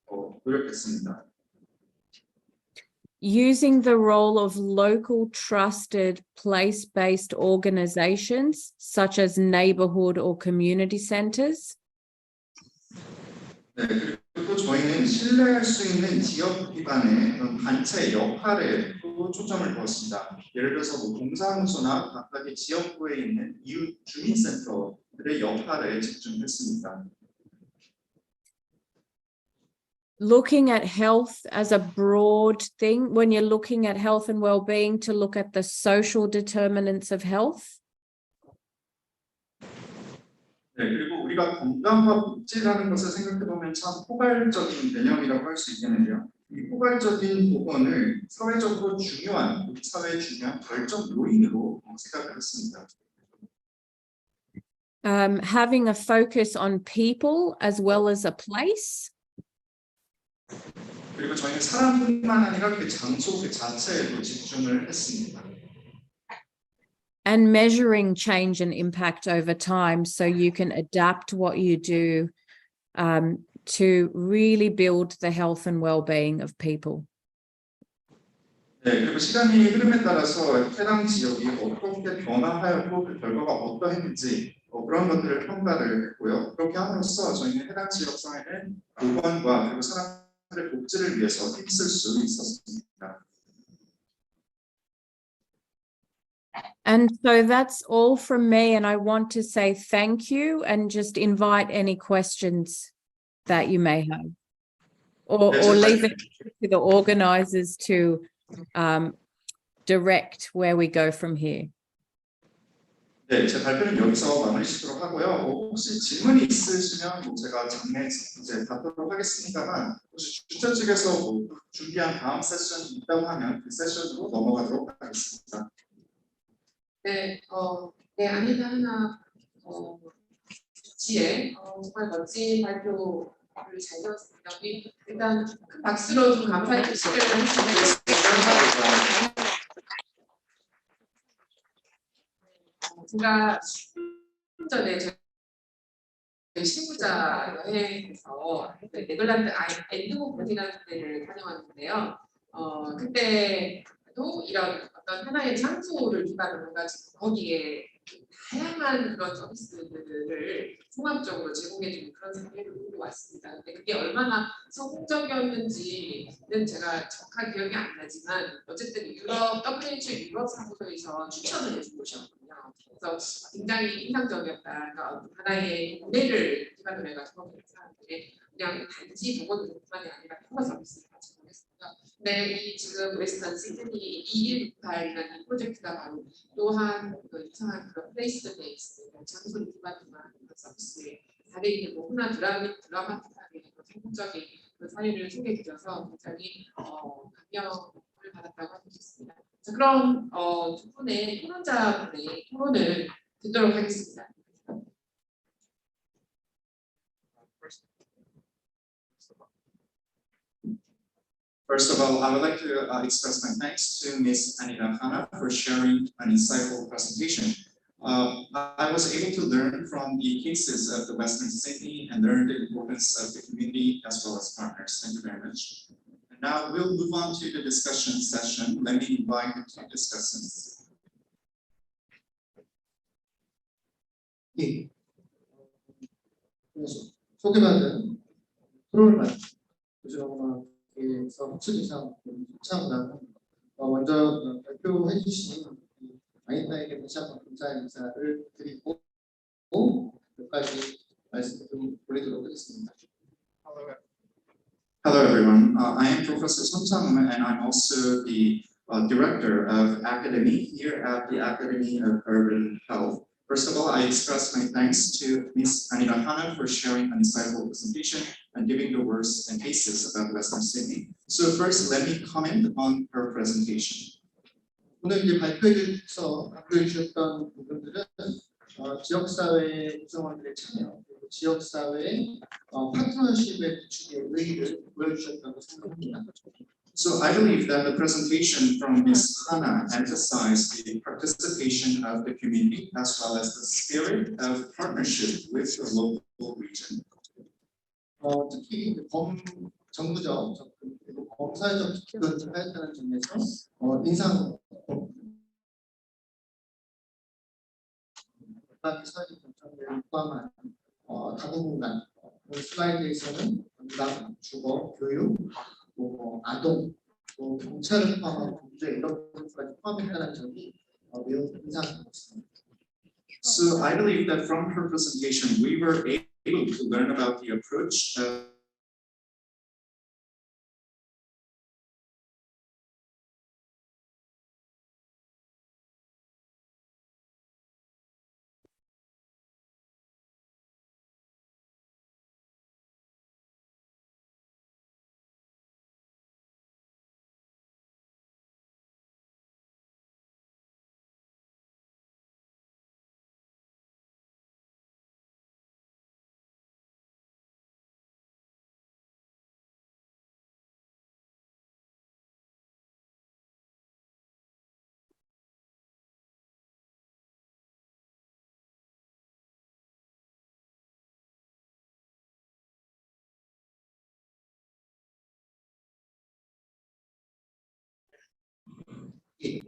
노력했습니다. using the role of local trusted place-based organizations such as neighborhood or community centers. 네, 그리고 또 저희는 신뢰할 수 있는 지역 기반의 그런 단체 역할에 또 초점을 두었습니다. 예를 들어서 뭐 동사무소나 각각의 지역구에 있는 이웃 주민센터들의 역할에 집중했습니다. Looking at health as a broad thing, when you're looking at health and well-being, to look at the social determinants of health. 네, 그리고 우리가 건강과 복지라는 것을 생각해보면 참 포괄적인 개념이라고 할 수 있겠는데요. 이 포괄적인 부분을 사회적으로 중요한, 우리 사회에 중요한 결정 요인으로 생각을 했습니다. Having a focus on people as well as a place. 그리고 저희는 사람뿐만 아니라 그 장소 그 자체에도 집중을 했습니다. and measuring change and impact over time so you can adapt what you do to really build the health and well-being of people. 네, 그리고 시간이 흐름에 따라서 해당 지역이 어떻게 변화하였고 그 결과가 어떠했는지 그런 것들을 평가를 했고요. 그렇게 함으로써 저희는 해당 지역 사회는 보건과 그리고 사람들의 복지를 위해서 힘쓸 수 있었습니다. And so that's all from me. And I want to say thank you and just invite any questions that you may have, or leave it to the organizers to direct where we go from here. 네, 제 발표는 여기서 마무리 짓도록 하고요. 혹시 질문이 있으시면 제가 장내 이제 답하도록 하겠습니다만 혹시 주최 측에서 준비한 다음 세션이 있다고 하면 그 세션으로 넘어가도록 하겠습니다. 네, 네, 아니다 하나 지에 정말 멋진 발표를 잘 들었습니다. 우리 일단 큰 박수로 좀 감사의 표시를 해주시겠습니다. 제가 전에 저희 신부자 여행에서 네덜란드 엔드호ven이라는 데를 다녀왔는데요. 그때도 이런 어떤 하나의 장소를 기반으로 해가지고 거기에 다양한 그런 서비스들을 종합적으로 제공해주는 그런 사례를 보고 왔습니다. 근데 그게 얼마나 성공적이었는지는 제가 정확한 기억이 안 나지만 어쨌든 WHO 유럽 사무소에서 추천을 해준 곳이었거든요. 그래서 굉장히 인상적이었다. 그러니까 하나의 모델을 기반으로 해가지고 사람들이 그냥 단지 보건의료뿐만이 아니라 여러 서비스를 같이 보냈습니다. 네, 이 지금 웨스턴 시드니 2168이라는 프로젝트가 바로 또한 그 이상한 그런 플레이스 베이스 장소를 기반으로 한 서비스의 사례이고 너무나 드라마틱하게 성공적인 그 사례를 소개해드려서 굉장히 감명을 받았다고 할 수 있습니다. 자, 그럼 두 분의 토론자분의 토론을 듣도록 하겠습니다. First of all, I would like to express my thanks to Ms. Anita Hanna for sharing an insightful presentation. I was able to learn from the cases of the Western Sydney and learn the importance of the community as well as partners. Thank you very much. And now we'll move on to the discussion session. Let me invite the two discussants. 예. 소개받은 토론을 도시건강학회에서 학술이상 참가하고 먼저 발표해 주신 아니타에게 다시 한번 감사 인사를 드리고 몇 가지 말씀 좀 올리도록 하겠습니다. Hello everyone, I am Professor Son Chang and I'm also the Director of Academy here at the Academy of Urban Health. First of all, I express my thanks to Ms. Anita Hanna for sharing an insightful presentation and giving the words and cases about Western Sydney. So first, let me comment on her presentation. 오늘 이제 발표에서 발표해 주셨던 부분들은 지역사회 구성원들의 참여, 그리고 지역사회 파트너십의 구축의 의의를 보여주셨다고 생각합니다. So I believe that the presentation from Ms. Hanna emphasized the participation of the community as well as the spirit of partnership with the local region. 특히 정부적 접근 그리고 범사회적 접근을 하였다는 점에서 인상 사회적 경청을 포함한 다부분간 슬라이드에서는 건강, 주거, 교육, 아동, 경찰을 포함한 범죄 이런 부분까지 포함했다는 점이 매우 인상 깊었습니다. So I believe that from her presentation, we were able to learn about the approach 예.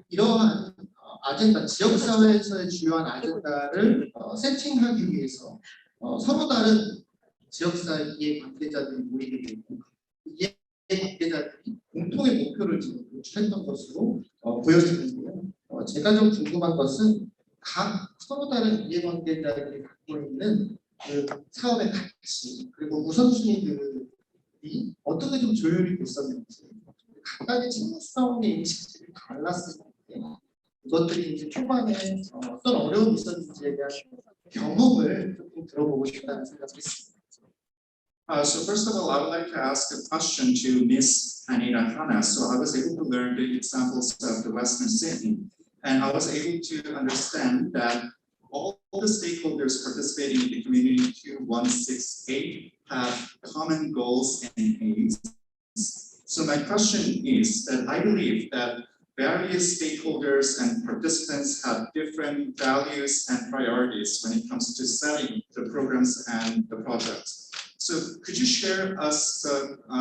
이러한 아젠다, 지역사회에서의 주요한 아젠다를 세팅하기 위해서 서로 다른 지역사회 이해 관계자들이 모이게 되고 이해 관계자들이 공통의 목표를 지금 도출했던 것으로 보여지는데요. 제가 좀 궁금한 것은 각 서로 다른 이해 관계자들이 갖고 있는 그 사업의 가치 그리고 우선순위들이 어떻게 좀 조율이 됐었는지 각각의 책무성의 인식들이 달랐을 때 그것들이 이제 초반에 어떤 어려움이 있었는지에 대한 경험을 조금 들어보고 싶다는 생각을 했습니다. So first of all, I would like to ask a question to Ms. Anita Hanna. So I was able to learn the examples of the Western Sydney, and I was able to understand that all the stakeholders participating in the Community 2168 have common goals and aims. So my question is that I believe that various stakeholders and participants have different values and priorities when it comes to setting the programs and the projects. So could you share us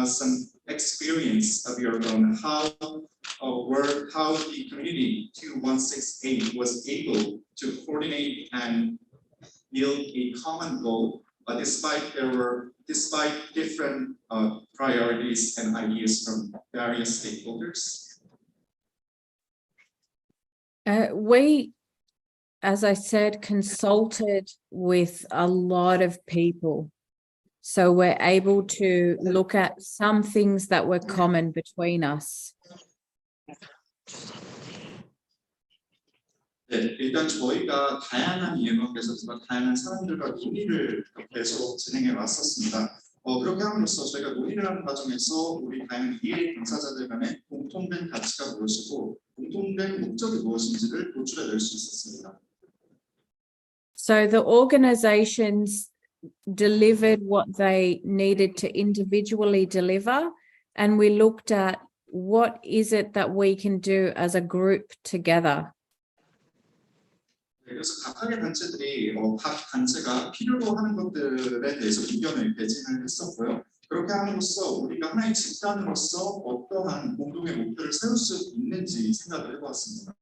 some experience of your own, how the Community 2168 was able to coordinate and build a common goal, despite different priorities and ideas from various stakeholders? We, as I said, consulted with a lot of people. So we're able to look at some things that were common between us. 네, 일단 저희가 다양한 이해관계자들과 다양한 사람들과 논의를 계속 진행해 왔었습니다. 그렇게 함으로써 저희가 논의를 하는 과정에서 우리 다양한 이해 당사자들 간의 공통된 가치가 무엇이고 공통된 목적이 무엇인지를 도출해낼 수 있었습니다. So the organizations delivered what they needed to individually deliver, and we looked at what is it that we can do as a group together. 그래서 각각의 단체들이 각 단체가 필요로 하는 것들에 대해서 의견을 개진을 했었고요. 그렇게 함으로써 우리가 하나의 집단으로서 어떠한 공동의 목표를 세울 수 있는지 생각을 해보았습니다.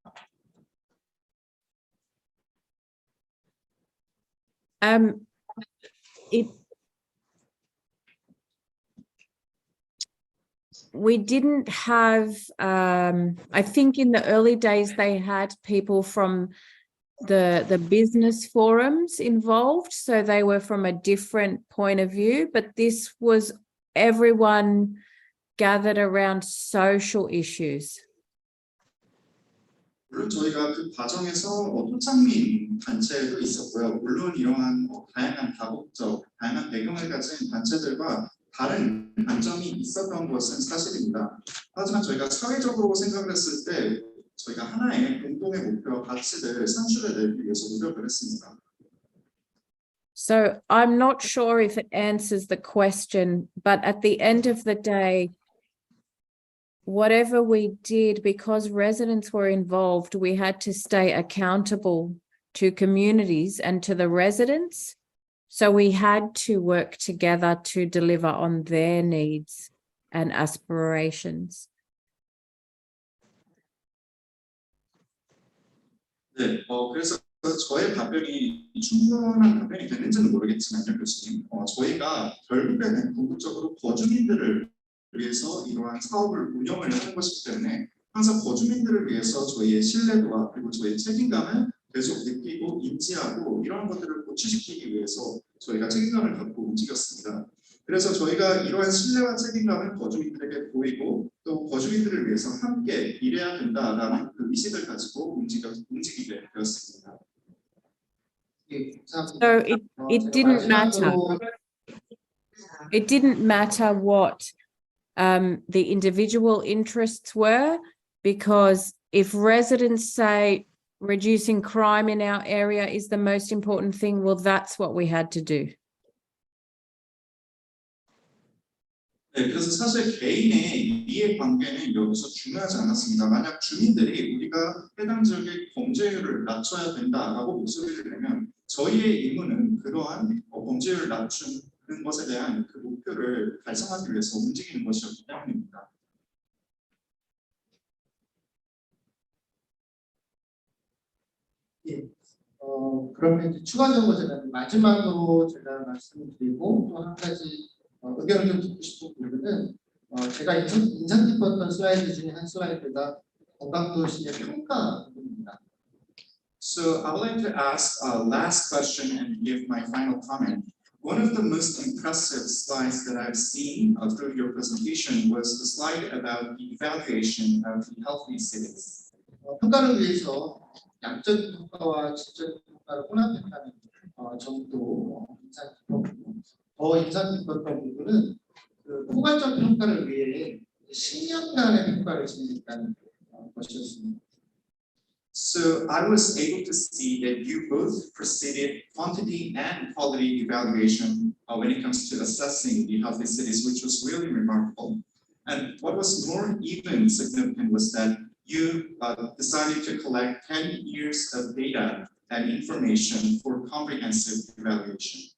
We didn't have, I think in the early days they had people from the business forums involved, so they were from a different point of view, but this was everyone gathered around social issues. 물론 저희가 그 과정에서 토착민 단체도 있었고요. 물론 이러한 다양한 다국적, 다양한 배경을 가진 단체들과 다른 관점이 있었던 것은 사실입니다. 하지만 저희가 사회적으로 생각을 했을 때 저희가 하나의 공동의 목표와 가치를 산출해내기 위해서 노력을 했습니다. So I'm not sure if it answers the question, but at the end of the day, whatever we did, because residents were involved, we had to stay accountable to communities and to the residents. So we had to work together to deliver on their needs and aspirations. 네, 그래서 저의 답변이 충분한 답변이 됐는지는 모르겠지만요, 교수님. 저희가 결국에는 궁극적으로 거주민들을 위해서 이러한 사업을 운영을 하는 것이기 때문에 항상 거주민들을 위해서 저희의 신뢰도와 그리고 저희의 책임감을 계속 느끼고 인지하고 이런 것들을 고취시키기 위해서 저희가 책임감을 갖고 움직였습니다. 그래서 저희가 이러한 신뢰와 책임감을 거주민들에게 보이고 또 거주민들을 위해서 함께 일해야 된다라는 그 의식을 가지고 움직이게 되었습니다. So it didn't matter. It didn't matter what the individual interests were, because if residents say reducing crime in our area is the most important thing, well, that's what we had to do. 네, 그래서 사실 개인의 이해관계는 여기서 중요하지 않았습니다. 만약 주민들이 우리가 해당 지역의 범죄율을 낮춰야 된다라고 목소리를 내면 저희의 임무는 그러한 범죄율을 낮추는 것에 대한 그 목표를 달성하기 위해서 움직이는 것이었기 때문입니다. 그러면 이제 추가적으로 제가 마지막으로 제가 말씀드리고 또 한 가지 의견을 좀 듣고 싶은 부분은 제가 인상 깊었던 슬라이드 중에 한 슬라이드가 건강도시의 평가 부분입니다. So I would like to ask a last question and give my final comment. One of the most impressive slides that I've seen through your presentation was the slide about the evaluation of the healthy cities. 평가를 위해서 양적인 평가와 질적인 평가를 혼합했다는 점도 인상 깊었고 더 인상 깊었던 부분은 그 포괄적 평가를 위해 10년간의 평가를 진행했다는 것이었습니다. So I was able to see that you both proceeded quantity and quality evaluation when it comes to assessing the healthy cities, which was really remarkable. And what was more even significant was that you decided to collect 10 years of data and information for comprehensive evaluation.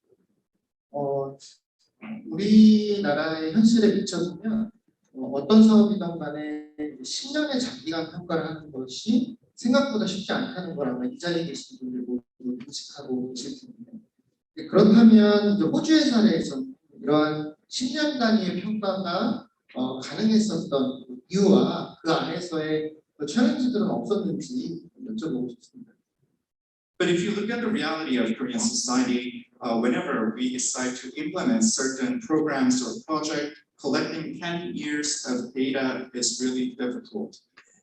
우리나라의 현실에 비춰보면 어떤 사업이든 간에 10년의 장기간 평가를 하는 것이 생각보다 쉽지 않다는 걸 아마 이 자리에 계신 분들 모두 인식하고 계실 텐데 그렇다면 이제 호주의 사례에서 이러한 10년 단위의 평가가 가능했었던 이유와 그 안에서의 챌린지들은 없었는지 여쭤보고 싶습니다. But if you look at the reality of Korean society, whenever we decide to implement certain programs or projects, collecting 10 years of data is really difficult.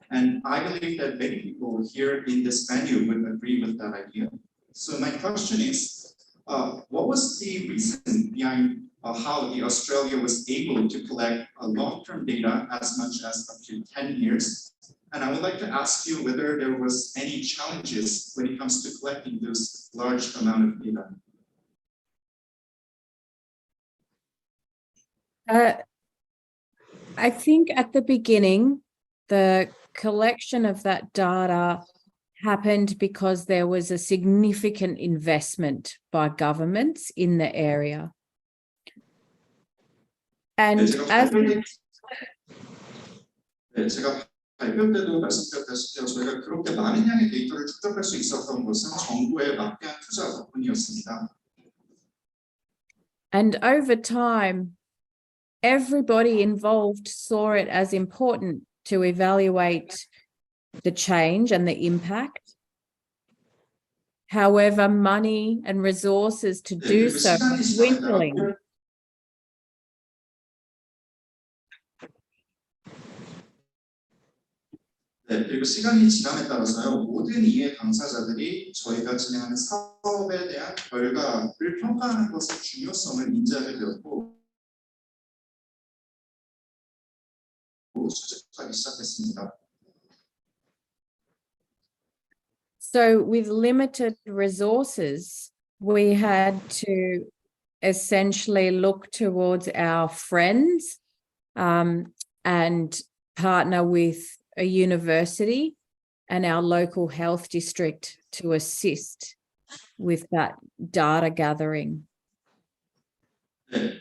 And I believe that many people here in this venue would agree with that idea. So my question is, what was the reason behind how Australia was able to collect long-term data as much as up to 10 years? And I would like to ask you whether there was any challenges when it comes to collecting those large amount of data. I think at the beginning, the collection of that data happened because there was a significant investment by governments in the area. And as 제가 발표 때도 말씀드렸다시피 저희가 그렇게 많은 양의 데이터를 축적할 수 있었던 것은 정부의 막대한 투자 덕분이었습니다. And over time, everybody involved saw it as important to evaluate the change and the impact. However, money and resources to do so are dwindling. 네, 그리고 시간이 지남에 따라서요, 모든 이해 당사자들이 저희가 진행하는 사업에 대한 결과를 평가하는 것의 중요성을 인지하게 되었고, 수집하기 시작했습니다. So with limited resources, we had to essentially look towards our friends and partner with a university and our local health district to assist with that data gathering. 네,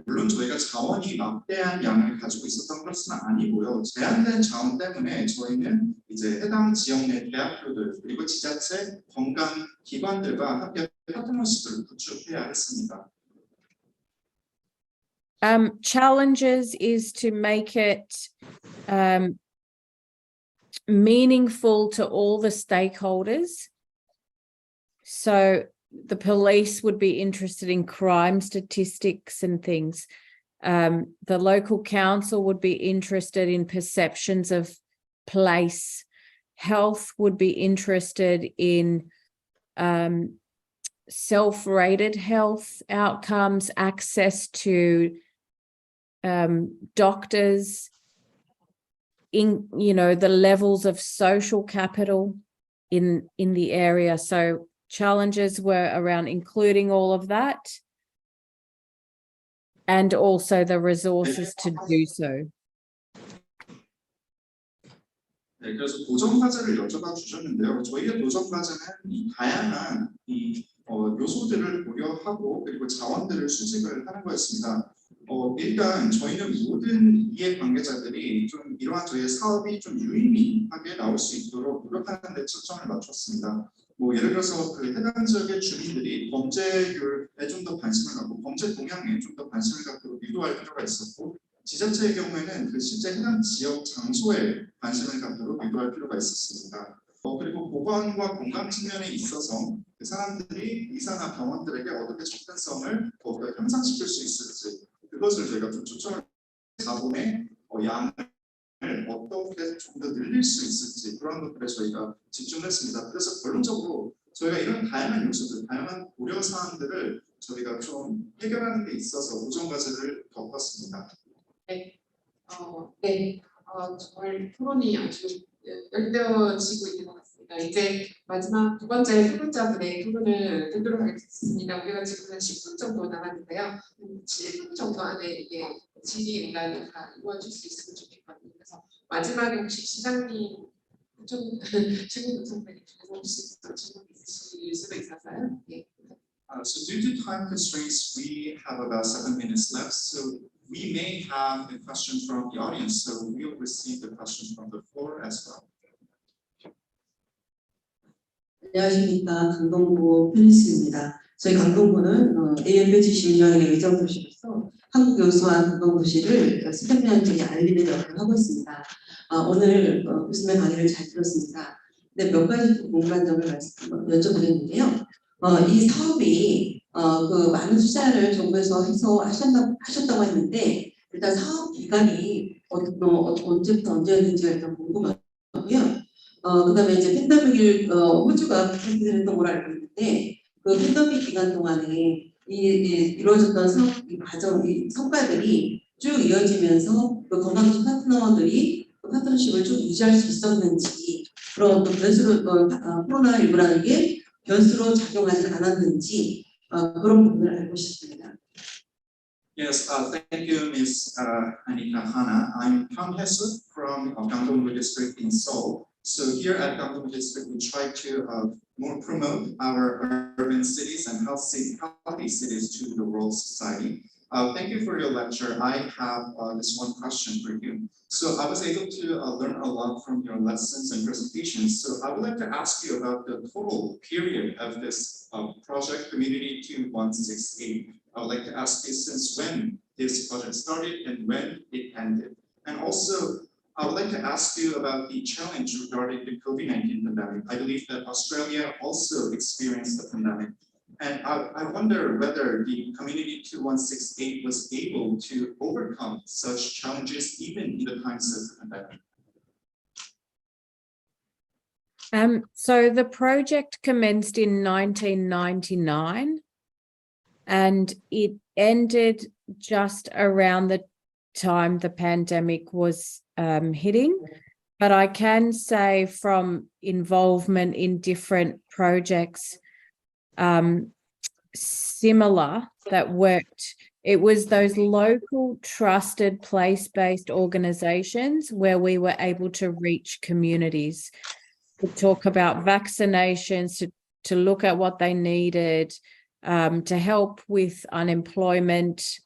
물론 저희가 자원이 막대한 양을 가지고 있었던 것은 아니고요. 제한된 자원 때문에 저희는 이제 해당 지역 내 대학교들 그리고 지자체 건강 기관들과 함께 파트너십을 구축해야 했습니다. Challenges is to make it meaningful to all the stakeholders. So the police would be interested in crime statistics and things. The local council would be interested in perceptions of place. Health would be interested in self-rated health outcomes, access to doctors, in the levels of social capital in the area. So challenges were around including all of that and also the resources to do so. 네, 그래서 도전 과제를 여쭤봐 주셨는데요. 저희의 도전 과제는 이 다양한 요소들을 고려하고 그리고 자원들을 수집을 하는 거였습니다. 일단 저희는 모든 이해 관계자들이 좀 이러한 저희의 사업이 좀 유의미하게 나올 수 있도록 노력하는 데 초점을 맞췄습니다. 뭐 예를 들어서 그 해당 지역의 주민들이 범죄율에 좀 더 관심을 갖고 범죄 동향에 좀 더 관심을 갖고 유도할 필요가 있었고, 지자체의 경우에는 그 실제 해당 지역 장소에 관심을 갖도록 유도할 필요가 있었습니다. 그리고 보건과 건강 측면에 있어서 그 사람들이 의사나 병원들에게 어떻게 접근성을 더 향상시킬 수 있을지, 그것을 저희가 좀 초점을 자본의 양을 어떻게 좀 더 늘릴 수 있을지, 그런 것들에 저희가 집중했습니다. 그래서 결론적으로 저희가 이런 다양한 요소들, 다양한 고려 사항들을 저희가 좀 해결하는 데 있어서 우정 과제를 겪었습니다. 정말 토론이 아주 열려지고 있는 것 같습니다. 이제 마지막 두 번째 토론자분의 토론을 듣도록 하겠습니다. 우리가 지금 한 10분 정도 남았는데요. 7분 정도 안에 이게 질의응답이 다 이루어질 수 있으면 좋겠거든요. 그래서 마지막에 혹시 시장님 질문 선생님 중에서 혹시 질문 있으실 수도 있어서요. 예. So due to time constraints, we have about 7 minutes left. So we may have a question from the audience. So we'll receive the questions from the floor as well. 안녕하십니까. 강동구 편집입니다. 저희 강동구는 AMP 72년의 의정도시로서 한국 여수와 강동도시를 수백 년째 알리는 역할을 하고 있습니다. 오늘 교수님의 강의를 잘 들었습니다. 근데 몇 가지 궁금한 점을 여쭤보겠는데요. 이 사업이 그 많은 투자를 정부에서 해서 하셨다고 했는데, 일단 사업 기간이 언제부터 언제였는지가 일단 궁금하고요. 그다음에 이제 팬데믹을 호주가 했던 걸 알고 있는데, 그 팬데믹 기간 동안에 이루어졌던 사업 과정, 성과들이 쭉 이어지면서 그 건강도시 파트너들이 그 파트너십을 쭉 유지할 수 있었는지, 그런 또 변수로 코로나19라는 게 변수로 작용하지 않았는지 그런 부분을 알고 싶습니다. Yes, thank you, Ms. Anita Hana. I'm Hyun Hae-suk from Gangdong-gu District in Seoul. So here at Gangdong-gu District, we try to more promote our urban cities and healthy cities to the world society. Thank you for your lecture. I have this one question for you. So I was able to learn a lot from your lessons and presentations. So I would like to ask you about the total period of this project, Community 2168. I would like to ask you since when this project started and when it ended. And also, I would like to ask you about the challenge regarding the COVID-19 pandemic. I believe that Australia also experienced the pandemic. And I wonder whether the Community 2168 was able to overcome such challenges even in the times of the pandemic. So the project commenced in 1999 and it ended just around the time the pandemic was hitting. But I can say from involvement in different projects similar that worked, it was those local trusted place-based organizations where we were able to reach communities to talk about vaccinations, to look at what they needed, to help with unemployment.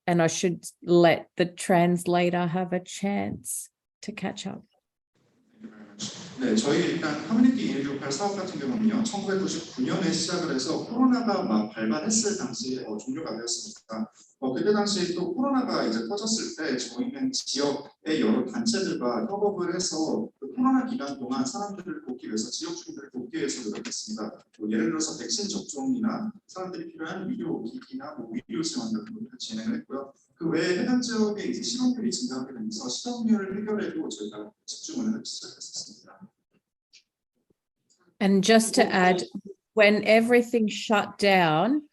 And I should let the translator have a chance to catch up. 네, 저희 일단 커뮤니티 2168 사업 같은 경우는요, 1999년에 시작을 해서 코로나가 막 발발했을 당시에 종료가 되었습니다. 그때 당시 또 코로나가 이제 터졌을 때 저희는 지역의 여러 단체들과 협업을 해서 그 코로나 기간 동안 사람들을 돕기 위해서, 지역 주민들을 돕기 위해서 노력했습니다. 예를 들어서 백신 접종이나 사람들이 필요한 의료기기나 의료 지원 같은 것들을 진행을 했고요. 그 외에 해당 지역에 이제 실업률이 증가하게 되면서 실업률 해결에도 저희가 집중을 하기 시작했었습니다. And just to add, when everything shut down,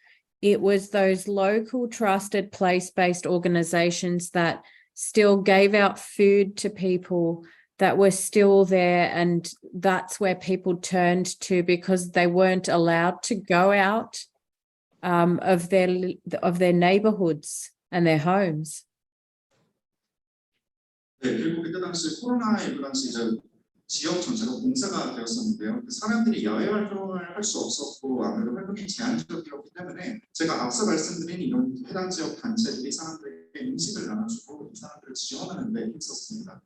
it was those local trusted place-based organizations that still gave out food to people that were still there, and that's where people turned to because they weren't allowed to go out of their neighborhoods and their homes. 네, 그리고 그때 당시 코로나19 당시 이제 지역 전체가 봉쇄가 되었었는데요. 사람들이 야외 활동을 할 수 없었고 아무래도 활동이 제한적이었기 때문에 제가 앞서 말씀드린 이런 해당 지역 단체들이 사람들에게 음식을 나눠주고 사람들을 지원하는 데 힘썼습니다.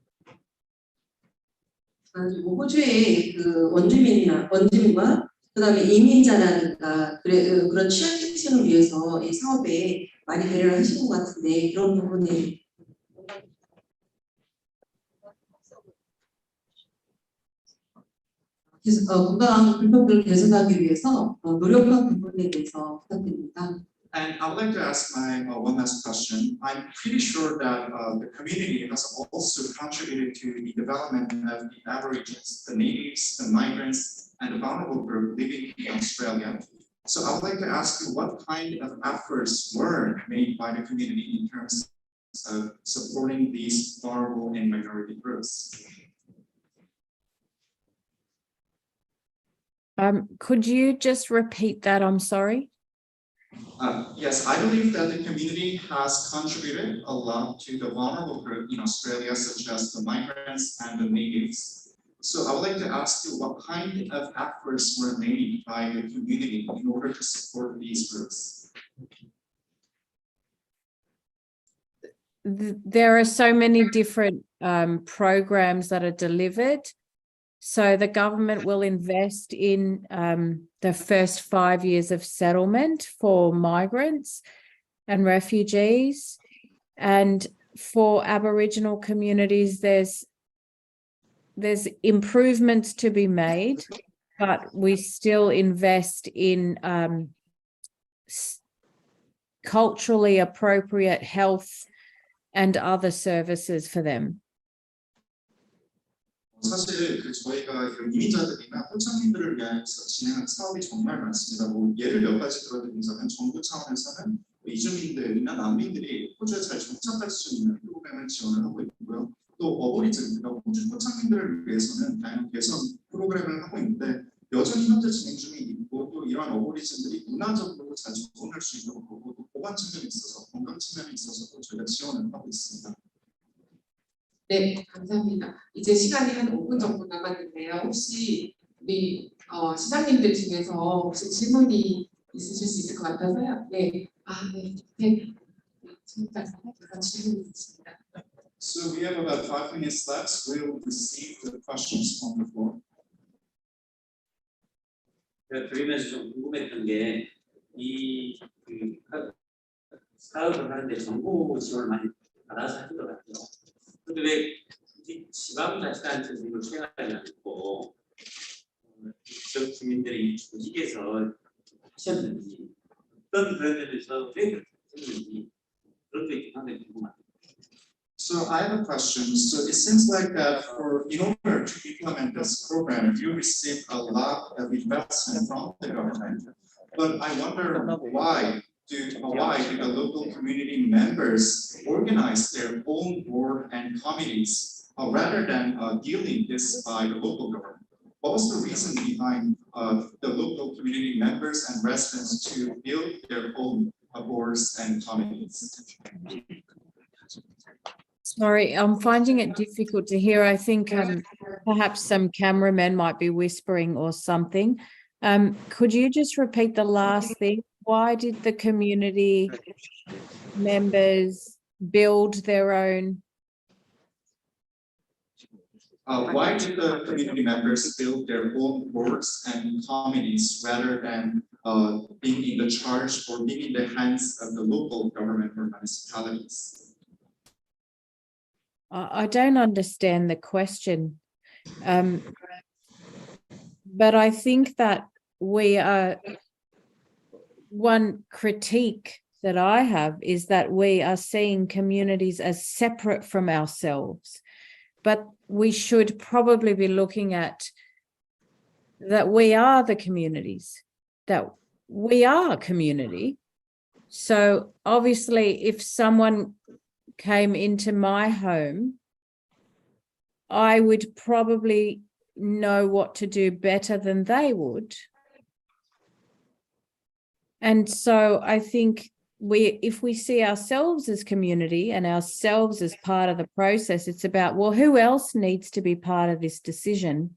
호주의 그 원주민과 그다음에 이민자라든가 그런 취약계층을 위해서 이 사업에 많이 배려를 하신 것 같은데 그런 부분에 건강 불평등을 개선하기 위해서 노력한 부분에 대해서 부탁드립니다. And I would like to ask my one last question. I'm pretty sure that the community has also contributed to the development of the Aborigines, the natives, the migrants, and the vulnerable group living in Australia. So I would like to ask you what kind of efforts were made by the community in terms of supporting these vulnerable and minority groups. Could you just repeat that? I'm sorry. Yes, I believe that the community has contributed a lot to the vulnerable group in Australia, such as the migrants and the natives. So I would like to ask you what kind of efforts were made by the community in order to support these groups? There are so many different programs that are delivered. So the government will invest in the first 5 years of settlement for migrants and refugees. And for Aboriginal communities, there's improvements to be made, but we still invest in culturally appropriate health and other services for them. 사실 저희가 이민자들이나 호주민들을 위해서 진행하는 사업이 정말 많습니다. 예를 몇 가지 들어드리자면 정부 차원에서는 이주민들이나 난민들이 호주에 잘 정착할 수 있는 프로그램을 지원을 하고 있고요. 또 어버이집, 호주 토착민들을 위해서는 다양한 개선 프로그램을 하고 있는데 여전히 현재 진행 중에 있고 또 이러한 어버이집들이 문화적으로 잘 적응할 수 있도록 보고 또 보관 측면에 있어서 건강 측면에 있어서 또 저희가 지원을 하고 있습니다. 네, 감사합니다. 이제 시간이 한 5분 정도 남았는데요. 혹시 우리 시장님들 중에서 혹시 질문이 있으실 수 있을 것 같아서요. 네, 네. 제가 질문이 있습니다. So we have about 5 minutes left. We'll receive the questions from the floor. 제가 들으면서 좀 궁금했던 게 이 사업을 하는데 정부 지원을 많이 받아서 하는 것 같아요. 근데 왜 굳이 지방자치단체에서 이걸 수행하지 않고 지역 주민들이 조직에서 하셨는지 어떤 그런 데서 왜 그렇게 했는지 그런 게 상당히 궁금합니다. So I have a question. So it seems like that in order to implement this program, you received a lot of investment from the government. But I wonder why did the local community members organize their own board and committees rather than dealing this by the local government? What was the reason behind the local community members and residents to build their own boards and committees? Sorry, I'm finding it difficult to hear. I think perhaps some cameramen might be whispering or something. Could you just repeat the last thing? Why did the community members build their own? Why did the community members build their own boards and committees rather than being in the charge or being in the hands of the local government or municipalities? I don't understand the question. But I think that one critique that I have is that we are seeing communities as separate from ourselves. But we should probably be looking at that we are the communities, that we are community. So obviously, if someone came into my home, I would probably know what to do better than they would. And so I think if we see ourselves as community and ourselves as part of the process, it's about, well, who else needs to be part of this decision?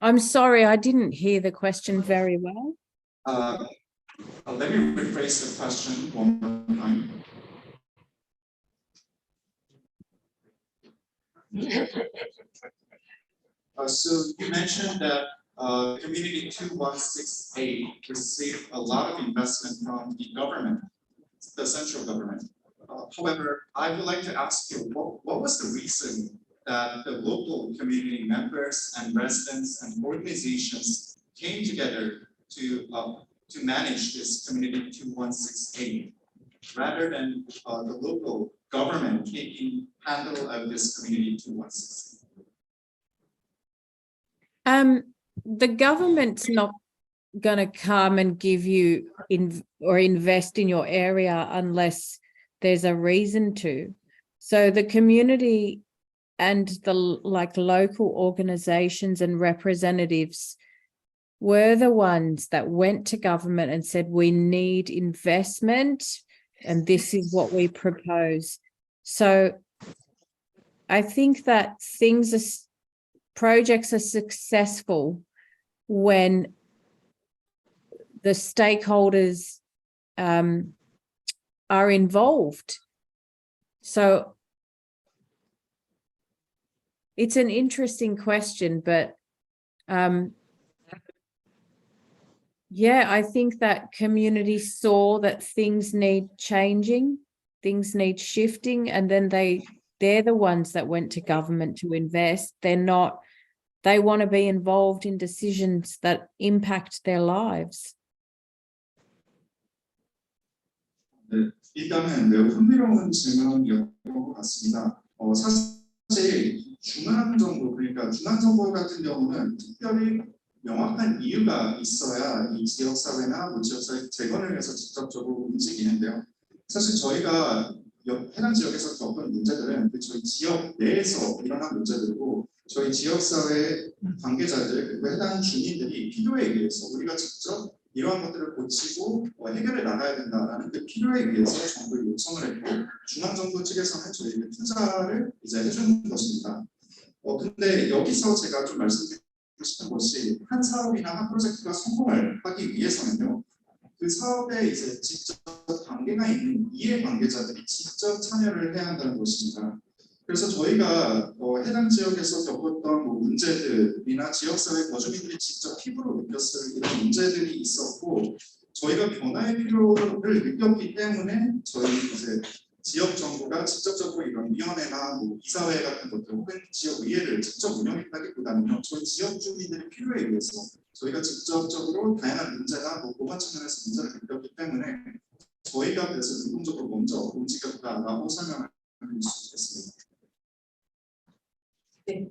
I'm sorry, I didn't hear the question very well. Let me rephrase the question one more time. So you mentioned that Community 2168 received a lot of investment from the government, the central government. However, I would like to ask you, what was the reason that the local community members and residents and organizations came together to manage this Community 2168, rather than the local government taking handle of this Community 2168? The government's not going to come and give you or invest in your area unless there's a reason to. So the community and the local organizations and representatives were the ones that went to government and said, we need investment and this is what we propose. So I think that projects are successful when the stakeholders are involved. So it's an interesting question, but yeah, I think that communities saw that things need changing, things need shifting, and then they're the ones that went to government to invest. They want to be involved in decisions that impact their lives. 네, 일단은 매우 흥미로운 질문이었던 것 같습니다. 사실 중앙정부, 그러니까 중앙정부 같은 경우는 특별히 명확한 이유가 있어야 이 지역사회나 뭐 지역사회 재건을 위해서 직접적으로 움직이는데요. 사실 저희가 해당 지역에서 겪은 문제들은 저희 지역 내에서 일어난 문제들이고, 저희 지역사회 관계자들 그리고 해당 주민들이 필요에 의해서 우리가 직접 이러한 것들을 고치고 해결해 나가야 된다라는 그 필요에 의해서 정부에 요청을 했고, 중앙정부 측에서는 저희에게 투자를 이제 해주는 것입니다. 근데 여기서 제가 좀 말씀드리고 싶은 것이, 한 사업이나 한 프로젝트가 성공을 하기 위해서는요, 그 사업에 이제 직접 관계가 있는 이해 관계자들이 직접 참여를 해야 한다는 것입니다. 그래서 저희가 해당 지역에서 겪었던 문제들이나 지역사회 거주민들이 직접 피부로 느꼈을 이런 문제들이 있었고, 저희가 변화의 필요를 느꼈기 때문에 저희 이제 지역 정부가 직접적으로 이런 위원회나 이사회 같은 것들 혹은 지역의회를 직접 운영했다기보다는요, 저희 지역 주민들의 필요에 의해서 저희가 직접적으로 다양한 문제나 보완 측면에서 문제를 느꼈기 때문에 저희가 그래서 능동적으로 먼저 움직였다라고 설명을 드릴 수 있겠습니다. 네,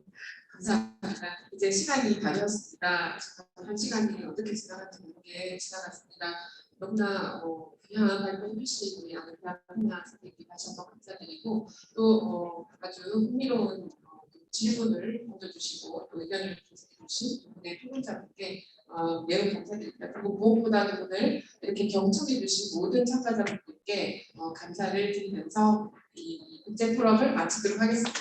감사합니다. 이제 시간이 다 되었습니다. 한 시간이 어떻게 지나갔는지 모르게 지나갔습니다. 너무나 귀한 발표해 주신 우리 아는나 선생님께 다시 한번 감사드리고, 또 아주 흥미로운 질문을 던져주시고 또 의견을 주신 네, 토론자분께 매우 감사드립니다. 그리고 무엇보다도 오늘 이렇게 경청해 주신 모든 참가자분들께 감사를 드리면서 이 국제 포럼을 마치도록 하겠습니다.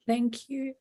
Thank you.